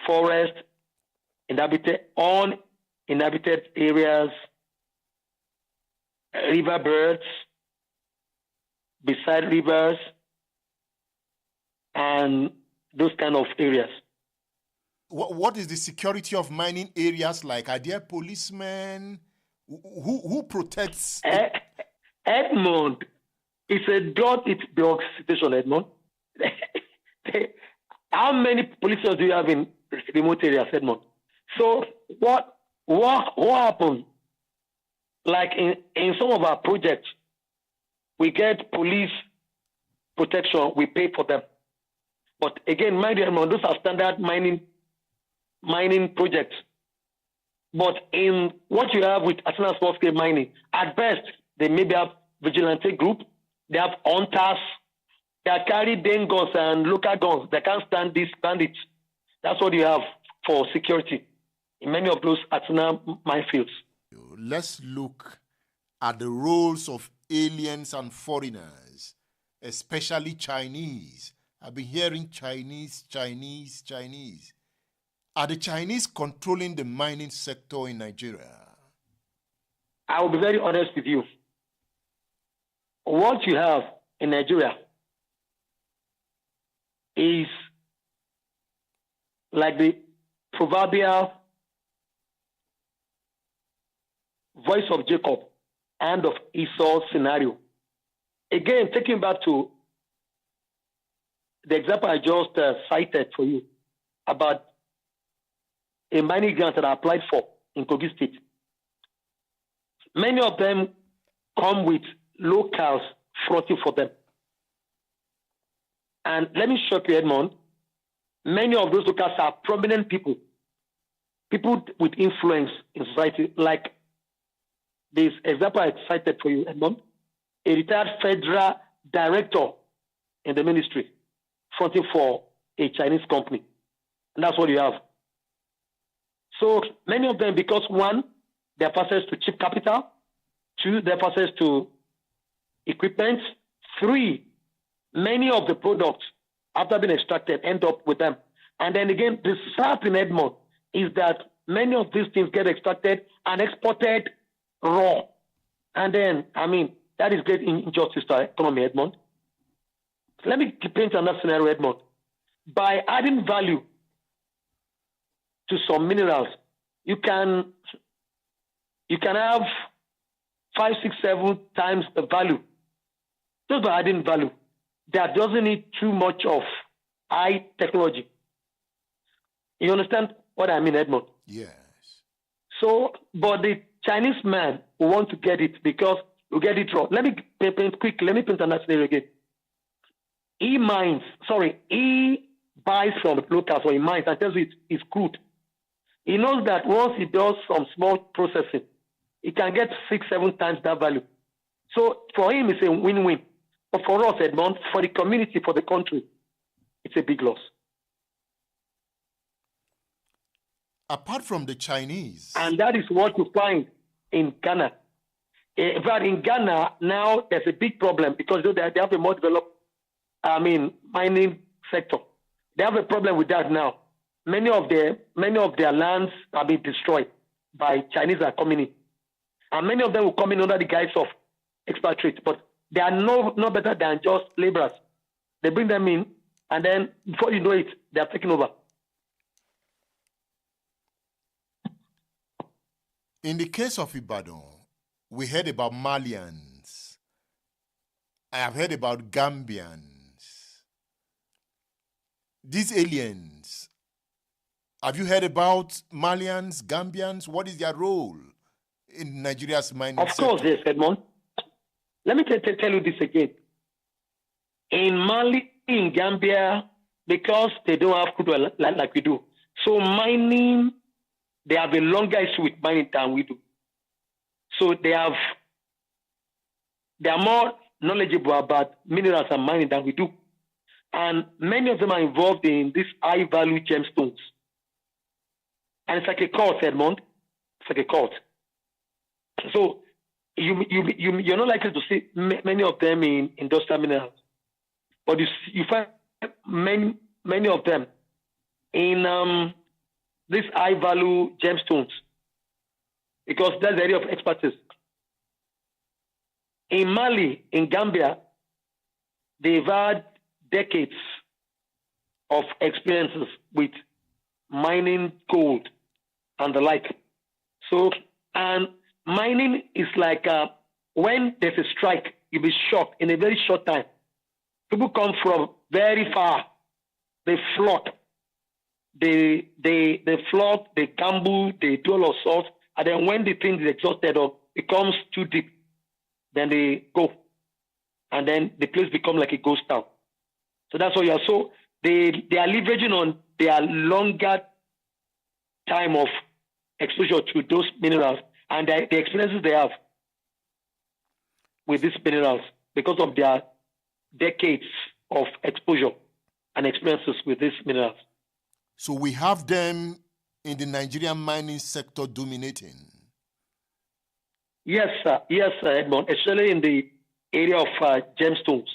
F: forest, uninhabited areas, river birds, beside rivers, and those kind of areas.
D: What is the security of mining areas like? Are there policemen? Who protects?
F: Edmond, it's a dog-eat-dog situation, Edmond. How many policemen do you have in remote areas, Edmond? So what happened? Like in some of our projects, we get police protection, we pay for them. But again, mind you, Edmond, those are standard mining projects. But in what you have with artisanal small-scale mining, at best, they maybe have vigilante group, they have hunters, they carry den guns and local guns. They can't stand these bandits. That's what you have for security in many of those artisanal minefields.
D: Let's look at the roles of aliens and foreigners, especially Chinese. I've been hearing Chinese. Are the Chinese controlling the mining sector in Nigeria?
F: I will be very honest with you. What you have in Nigeria is like the proverbial voice of Jacob and of Esau scenario. Again, taking back to the example I just cited for you about a mining grant that I applied for in Kogi State. Many of them come with locals fronting for them. And let me shock you, Edmond, many of those locals are prominent people with influence in society, like this example I cited for you, Edmond, a retired federal director in the ministry fronting for a Chinese company. And that's what you have. So many of them, because one, they have access to cheap capital. Two, they have access to equipment. Three, many of the products, after being extracted, end up with them. And then again, the sad in Edmond is that many of these things get extracted and exported raw. And then, that is great injustice to our economy, Edmond. Let me paint another scenario, Edmond. By adding value to some minerals, you can have 5, 6, 7 times the value. Just by adding value. That doesn't need too much of high technology. You understand what I mean, Edmond?
D: Yes.
F: So, but the Chinese man will want to get it because we get it wrong. Let me paint another scenario again. he buys from locals or he mines and tells you it's crude. He knows that once he does some small processing, he can get 6-7 times that value. So for him, it's a win-win. But for us, Edmond, for the community, for the country, it's a big loss.
D: Apart from the Chinese.
F: And that is what you find in Ghana. But in Ghana, now there's a big problem because they have a more developed, mining sector. They have a problem with that now. Many of their lands are being destroyed by Chinese are coming in. And many of them will come in under the guise of expatriates, but they are no better than just laborers. They bring them in, and then before you know it, they are taking over.
D: In the case of Ibadan, we heard about Malians. I have heard about Gambians. These aliens, have you heard about Malians, Gambians? What is their role in Nigeria's mining sector?
F: Of course, yes, Edmond. Let me tell you this again. In Mali, in Gambia, because they don't have crude oil like we do, so mining, they have a longer issue with mining than we do. So they are more knowledgeable about minerals and mining than we do. And many of them are involved in these high-value gemstones. And it's like a cult, Edmond. It's like a cult. So you're not likely to see many of them in industrial minerals. But you find many of them in these high-value gemstones, because that's the area of expertise. In Mali, in Gambia, they've had decades of experiences with mining gold and the like. So, and mining is like when there's a strike, you'll be shocked in a very short time. People come from very far. They flock. They flock, they gamble, they do all sorts. And then when the thing is exhausted or becomes too deep, then they go. And then the place becomes like a ghost town. So that's what you are. So they are leveraging on their longer time of exposure to those minerals and the experiences they have with these minerals because of their decades of exposure and experiences with these minerals.
D: So we have them in the Nigerian mining sector dominating.
F: Yes, sir. Yes, sir, Edmond, especially in the area of gemstones.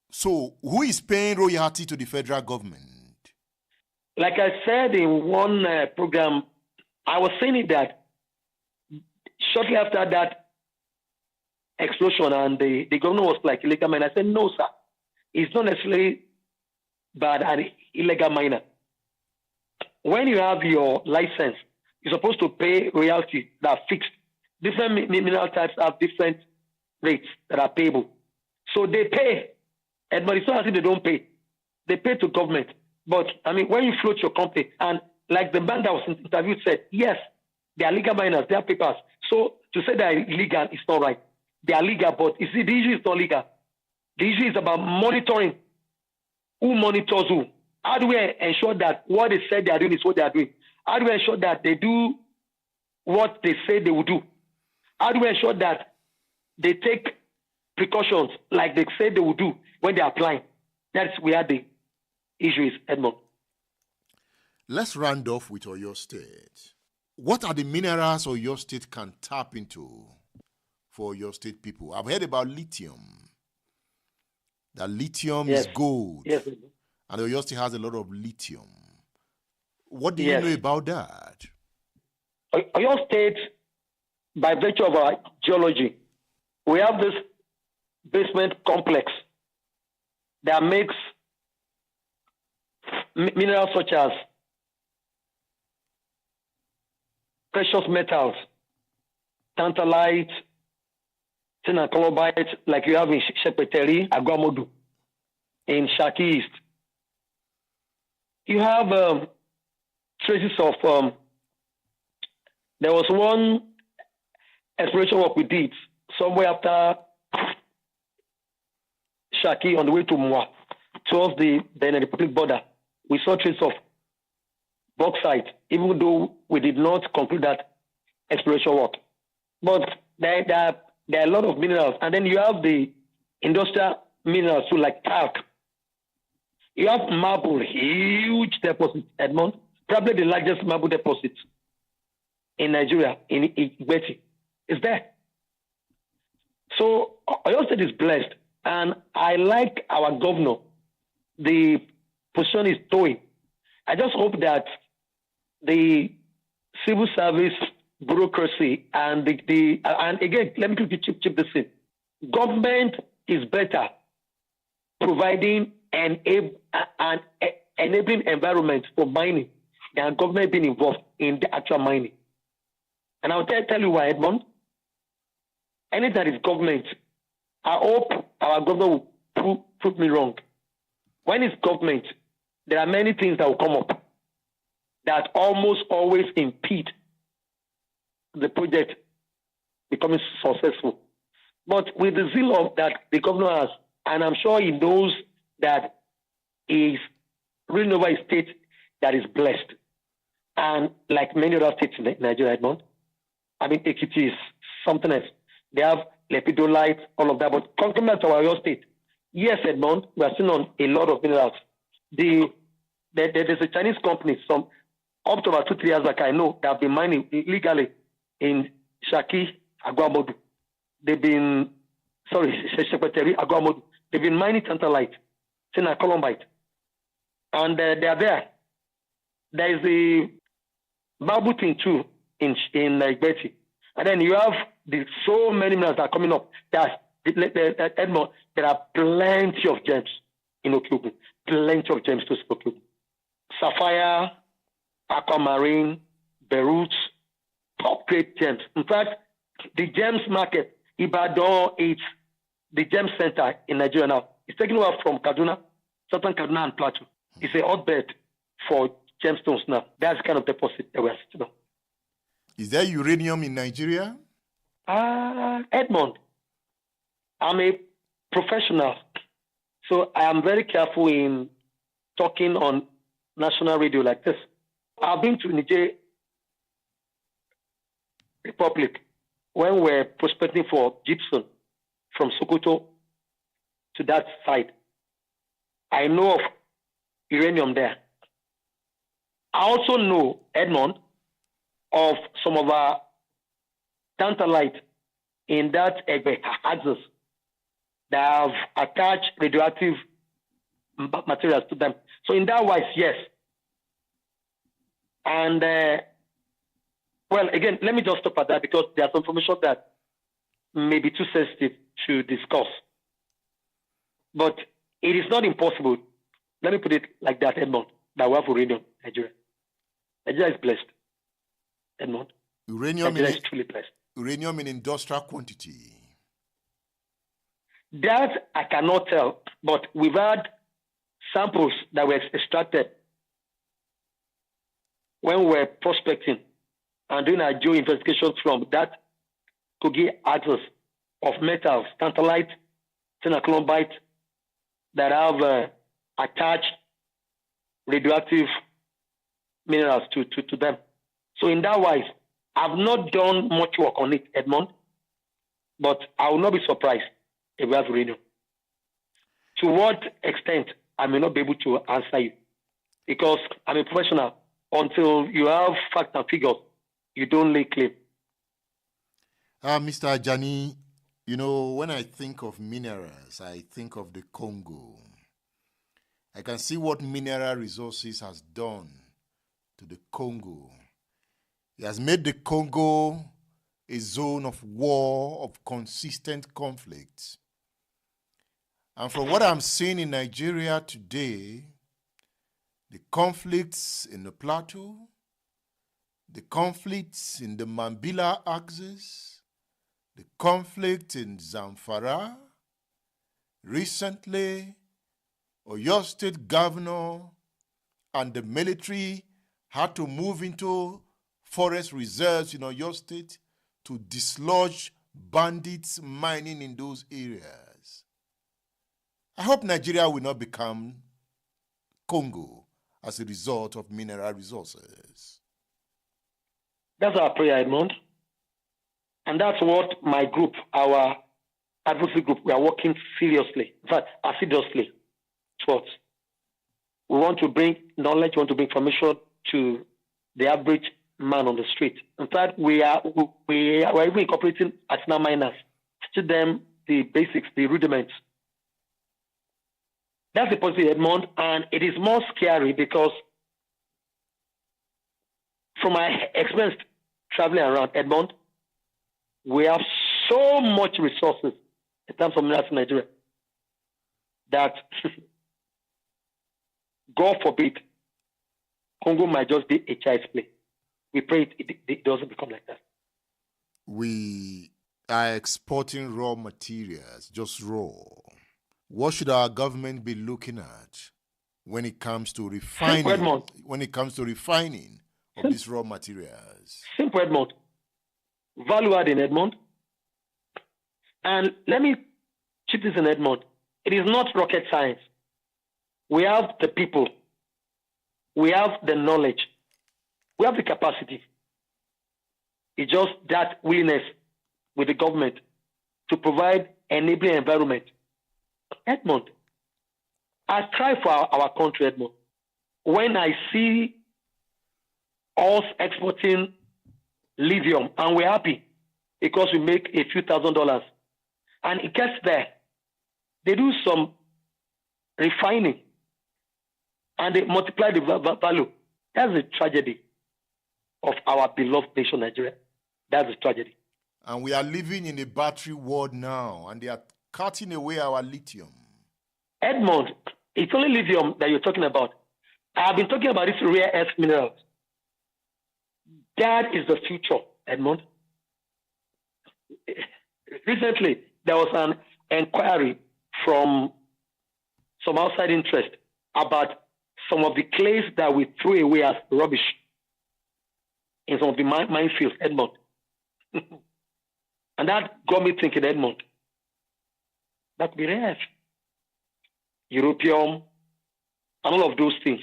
D: So who is paying royalty to the federal government?
F: Like I said in one program, I was saying that shortly after that explosion and the governor was like, illegal miner. I said, no, sir. It's not necessarily bad an illegal miner. When you have your license, you're supposed to pay royalty that are fixed. Different mineral types have different rates that are payable. So they pay, but it's not as if they don't pay. They pay to government. But, when you float your company, and like the man that was interviewed said, yes, they are legal miners, they have papers. So to say they are illegal is not right. They are legal, but you see, the issue is not legal. The issue is about monitoring. Who monitors who? How do we ensure that what they said they are doing is what they are doing? How do we ensure that they do what they say they will do? How do we ensure that they take precautions like they say they will do when they are applying? That's where the issue is, Edmond.
D: Let's round off with Oyo State. What are the minerals Oyo State can tap into for Oyo State people? I've heard about lithium. That lithium is gold.
F: Yes.
D: And Oyo State has a lot of lithium. What do you know about that?
F: Oyo State, by virtue of our geology, we have this basement complex that makes minerals such as precious metals, tantalite, tin and colorbite, like you have in Shepeteri, Aguamodu, in Shaki East. You have traces of, there was one exploration work we did somewhere after Shaki on the way to Mwa. towards the Benin Republic border, we saw traces of bauxite, even though we did not conclude that exploration work. But there are a lot of minerals. And then you have the industrial minerals too, like talc. You have marble, huge deposit, Edmond, probably the largest marble deposit in Nigeria, in Igbeti. It's there. So Oyo State is blessed. And I like our governor, the position is towing. I just hope that the civil service bureaucracy and and again, let me chip this in. Government is better providing an enabling environment for mining than government being involved in the actual mining. And I'll tell you why, Edmond. Anything that is government, I hope our governor will prove me wrong. When it's government, there are many things that will come up that almost always impede the project becoming successful. But with the zeal of that the governor has, and I'm sure he knows that he's ruling over a state that is blessed. And like many other states in Nigeria, Edmond, I mean, Ekiti is something else. They have lepidolite, all of that. But coming back to our state, yes, Edmond, we are still on a lot of minerals. There's a Chinese company, up to about 2-3 years back, I know, that have been mining illegally in Shaki, Aguamodu. They've been mining tantalite, colombite. And they are there. There is the marble thing too in Igbeti. And then you have so many minerals that are coming up. Edmond, there are plenty of gems in Okyogun. Plenty of gems to Okyogun. Sapphire, aquamarine, beryl, top grade gems. In fact, the gems market, Ibadan, it's the gem center in Nigeria now. It's taking over from Kaduna, Southern Kaduna and Plateau. It's a hotbed for gemstones now. That's the kind of deposit that we're sitting on.
D: Is there uranium in Nigeria?
F: Edmond, I'm a professional, so I am very careful in talking on national radio like this. I've been to Niger Republic when we're prospecting for gypsum from Sokoto to that side. I know of uranium there. I also know, Edmond, of some of our tantalite in that axis that have attached radioactive materials to them. So in that wise, yes. And, well, again, let me just stop at that because there's some information that may be too sensitive to discuss. But it is not impossible, let me put it like that, Edmond, that we have uranium in Nigeria. Nigeria is blessed, Edmond. Nigeria is truly blessed.
D: Uranium in industrial quantity.
F: That I cannot tell, but we've had samples that were extracted when we were prospecting and doing our geo investigations from that Kogi axis of metals, tantalite, colombite, that have attached radioactive minerals to them. So in that wise, I've not done much work on it, Edmond, but I will not be surprised if we have uranium. To what extent, I may not be able to answer you because I'm a professional. Until you have facts and figures, you don't lay claim.
D: Mr. Ajani, you know, when I think of minerals, I think of the Congo. I can see what mineral resources has done to the Congo. It has made the Congo a zone of war, of consistent conflict. And from what I'm seeing in Nigeria today, the conflicts in the plateau, the conflicts in the Mambila axis, the conflict in Zamfara, recently, Oyo State governor and the military had to move into forest reserves in Oyo State to dislodge bandits mining in those areas. I hope Nigeria will not become Congo as a result of mineral resources.
F: That's our prayer, Edmond. And that's what my group, our advocacy group, we are working seriously, in fact, assiduously towards. We want to bring knowledge, we want to bring information to the average man on the street. In fact, we are even incorporating artisanal miners, teaching them the basics, the rudiments. That's the policy, Edmond, and it is more scary because from my experience traveling around Edmond, we have so much resources in terms of minerals in Nigeria that, God forbid, Congo might just be a child's play. We pray it doesn't become like that.
D: We are exporting raw materials, just raw. What should our government be looking at when it comes to refining?
F: Edmond.
D: When it comes to refining of these raw materials?
F: Simple, Edmond. Value add in Edmond. And let me chip this in, Edmond. It is not rocket science. We have the people. We have the knowledge. We have the capacity. It's just that willingness with the government to provide enabling environment. Edmond, I try for our country, Edmond. When I see us exporting lithium, and we're happy because we make a few $1,000s, and it gets there, they do some refining, and they multiply the value. That's a tragedy of our beloved nation, Nigeria. That's a tragedy.
D: And we are living in a battery world now, and they are cutting away our lithium.
F: Edmond, it's only lithium that you're talking about. I have been talking about these rare earth minerals. That is the future, Edmond. Recently, there was an inquiry from some outside interest about some of the clays that we threw away as rubbish in some of the minefields, Edmond. And that got me thinking, Edmond, that could be rare earth, European, and all of those things.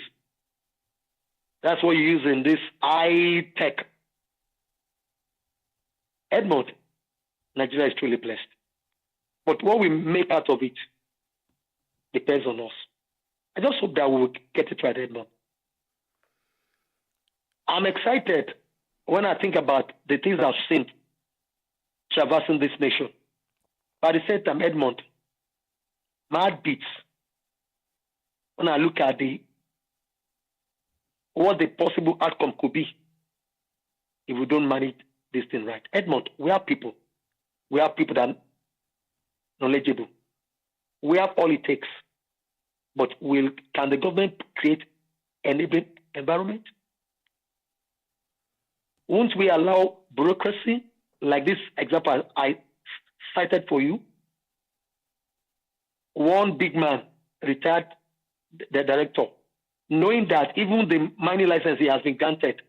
F: That's what you use in this high tech. Edmond, Nigeria is truly blessed. But what we make out of it depends on us. I just hope that we will get it right, Edmond. I'm excited when I think about the things I've seen traversing this nation. But at the same time, Edmond, my heart beats when I look at what the possible outcome could be if we don't manage this thing right. Edmond, we are people. We are people that are knowledgeable. We have all it takes. But can the government create enabling environment? Won't we allow bureaucracy, like this example I cited for you? One big man retired the director, knowing that even the mining license he has been granted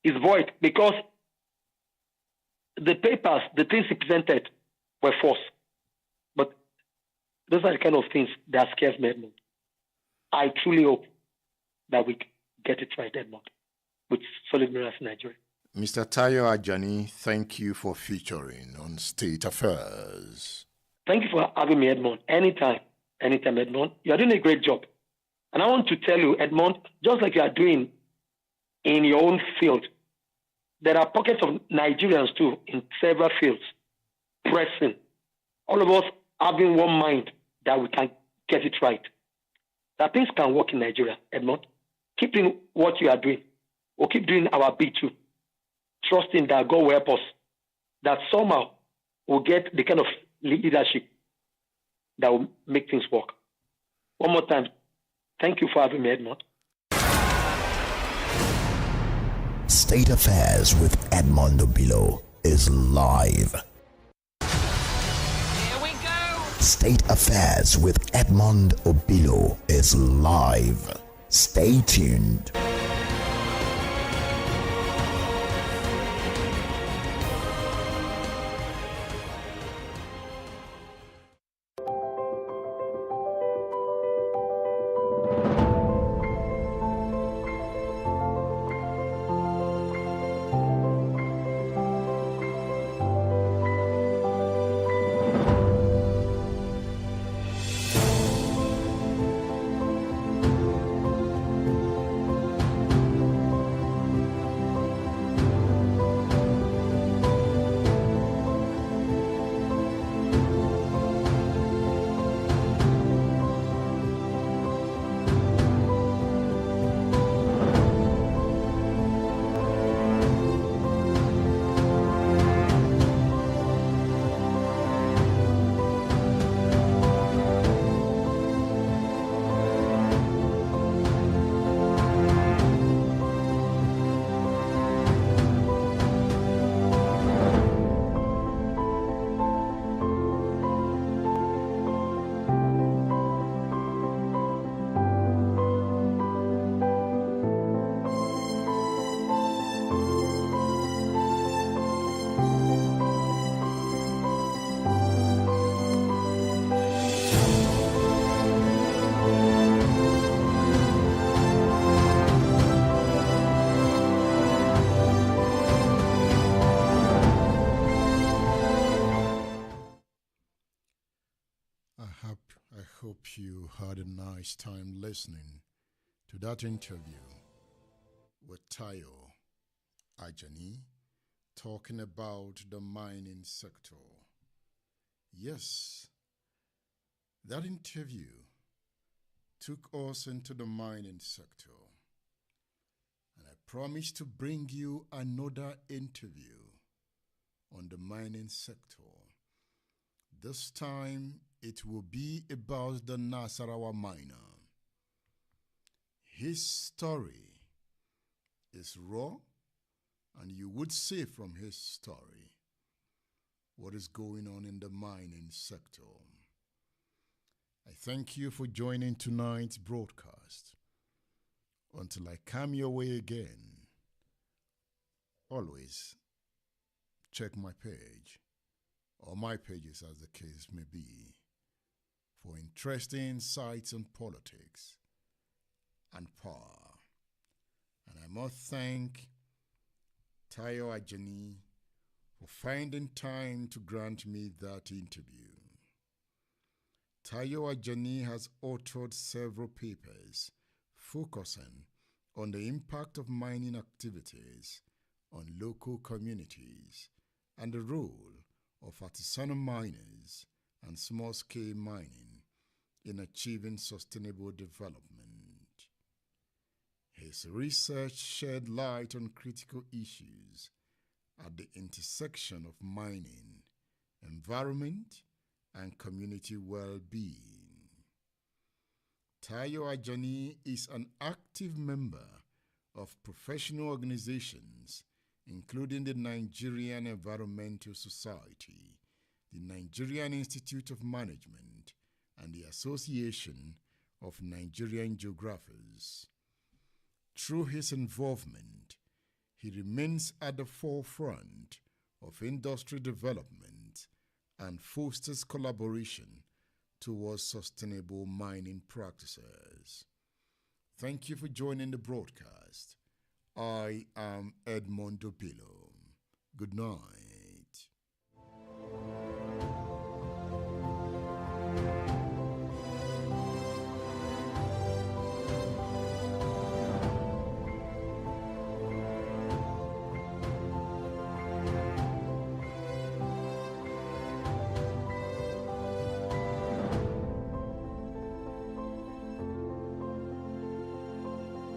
F: is void because the papers, the things he presented were false. But those are the kind of things that scares me, Edmond. I truly hope that we get it right, Edmond, with solid minerals in Nigeria.
D: Mr. Tayo Ajani, thank you for featuring on State Affairs.
F: Thank you for having me, Edmond. Anytime, Edmond. You are doing a great job. And I want to tell you, Edmond, just like you are doing in your own field, there are pockets of Nigerians too in several fields pressing. All of us having one mind that we can get it right. That things can work in Nigeria, Edmond. Keep doing what you are doing. We'll keep doing our bit too. Trusting that God will help us. That somehow we'll get the kind of leadership that will make things work. One more time, thank you for having me, Edmond.
A: State Affairs with Edmond Obilo is live.
E: Here we go.
A: State Affairs with Edmond Obilo is live. Stay tuned.
D: hope you had a nice time listening to that interview with Tayo Ajani talking about the mining sector. Yes, that interview took us into the mining sector. And I promise to bring you another interview on the mining sector. This time it will be about the Nasarawa miner. His story is raw, and you would see from his story what is going on in the mining sector. I thank you for joining tonight's broadcast. Until I come your way again, always check my page, or my pages as the case may be, for interesting insights on politics and power. And I must thank Tayo Ajani for finding time to grant me that interview. Tayo Ajani has authored several papers focusing on the impact of mining activities on local communities and the role of artisanal miners and small-scale mining in achieving sustainable development. His research shed light on critical issues at the intersection of mining, environment, and community well-being. Tayo Ajani is an active member of professional organizations including the Nigerian Environmental Society, the Nigerian Institute of Management, and the Association of Nigerian Geographers. Through his involvement, he remains at the forefront of industry development and fosters collaboration towards sustainable mining practices. Thank you for joining the broadcast. I am Edmond Opilo. Good night.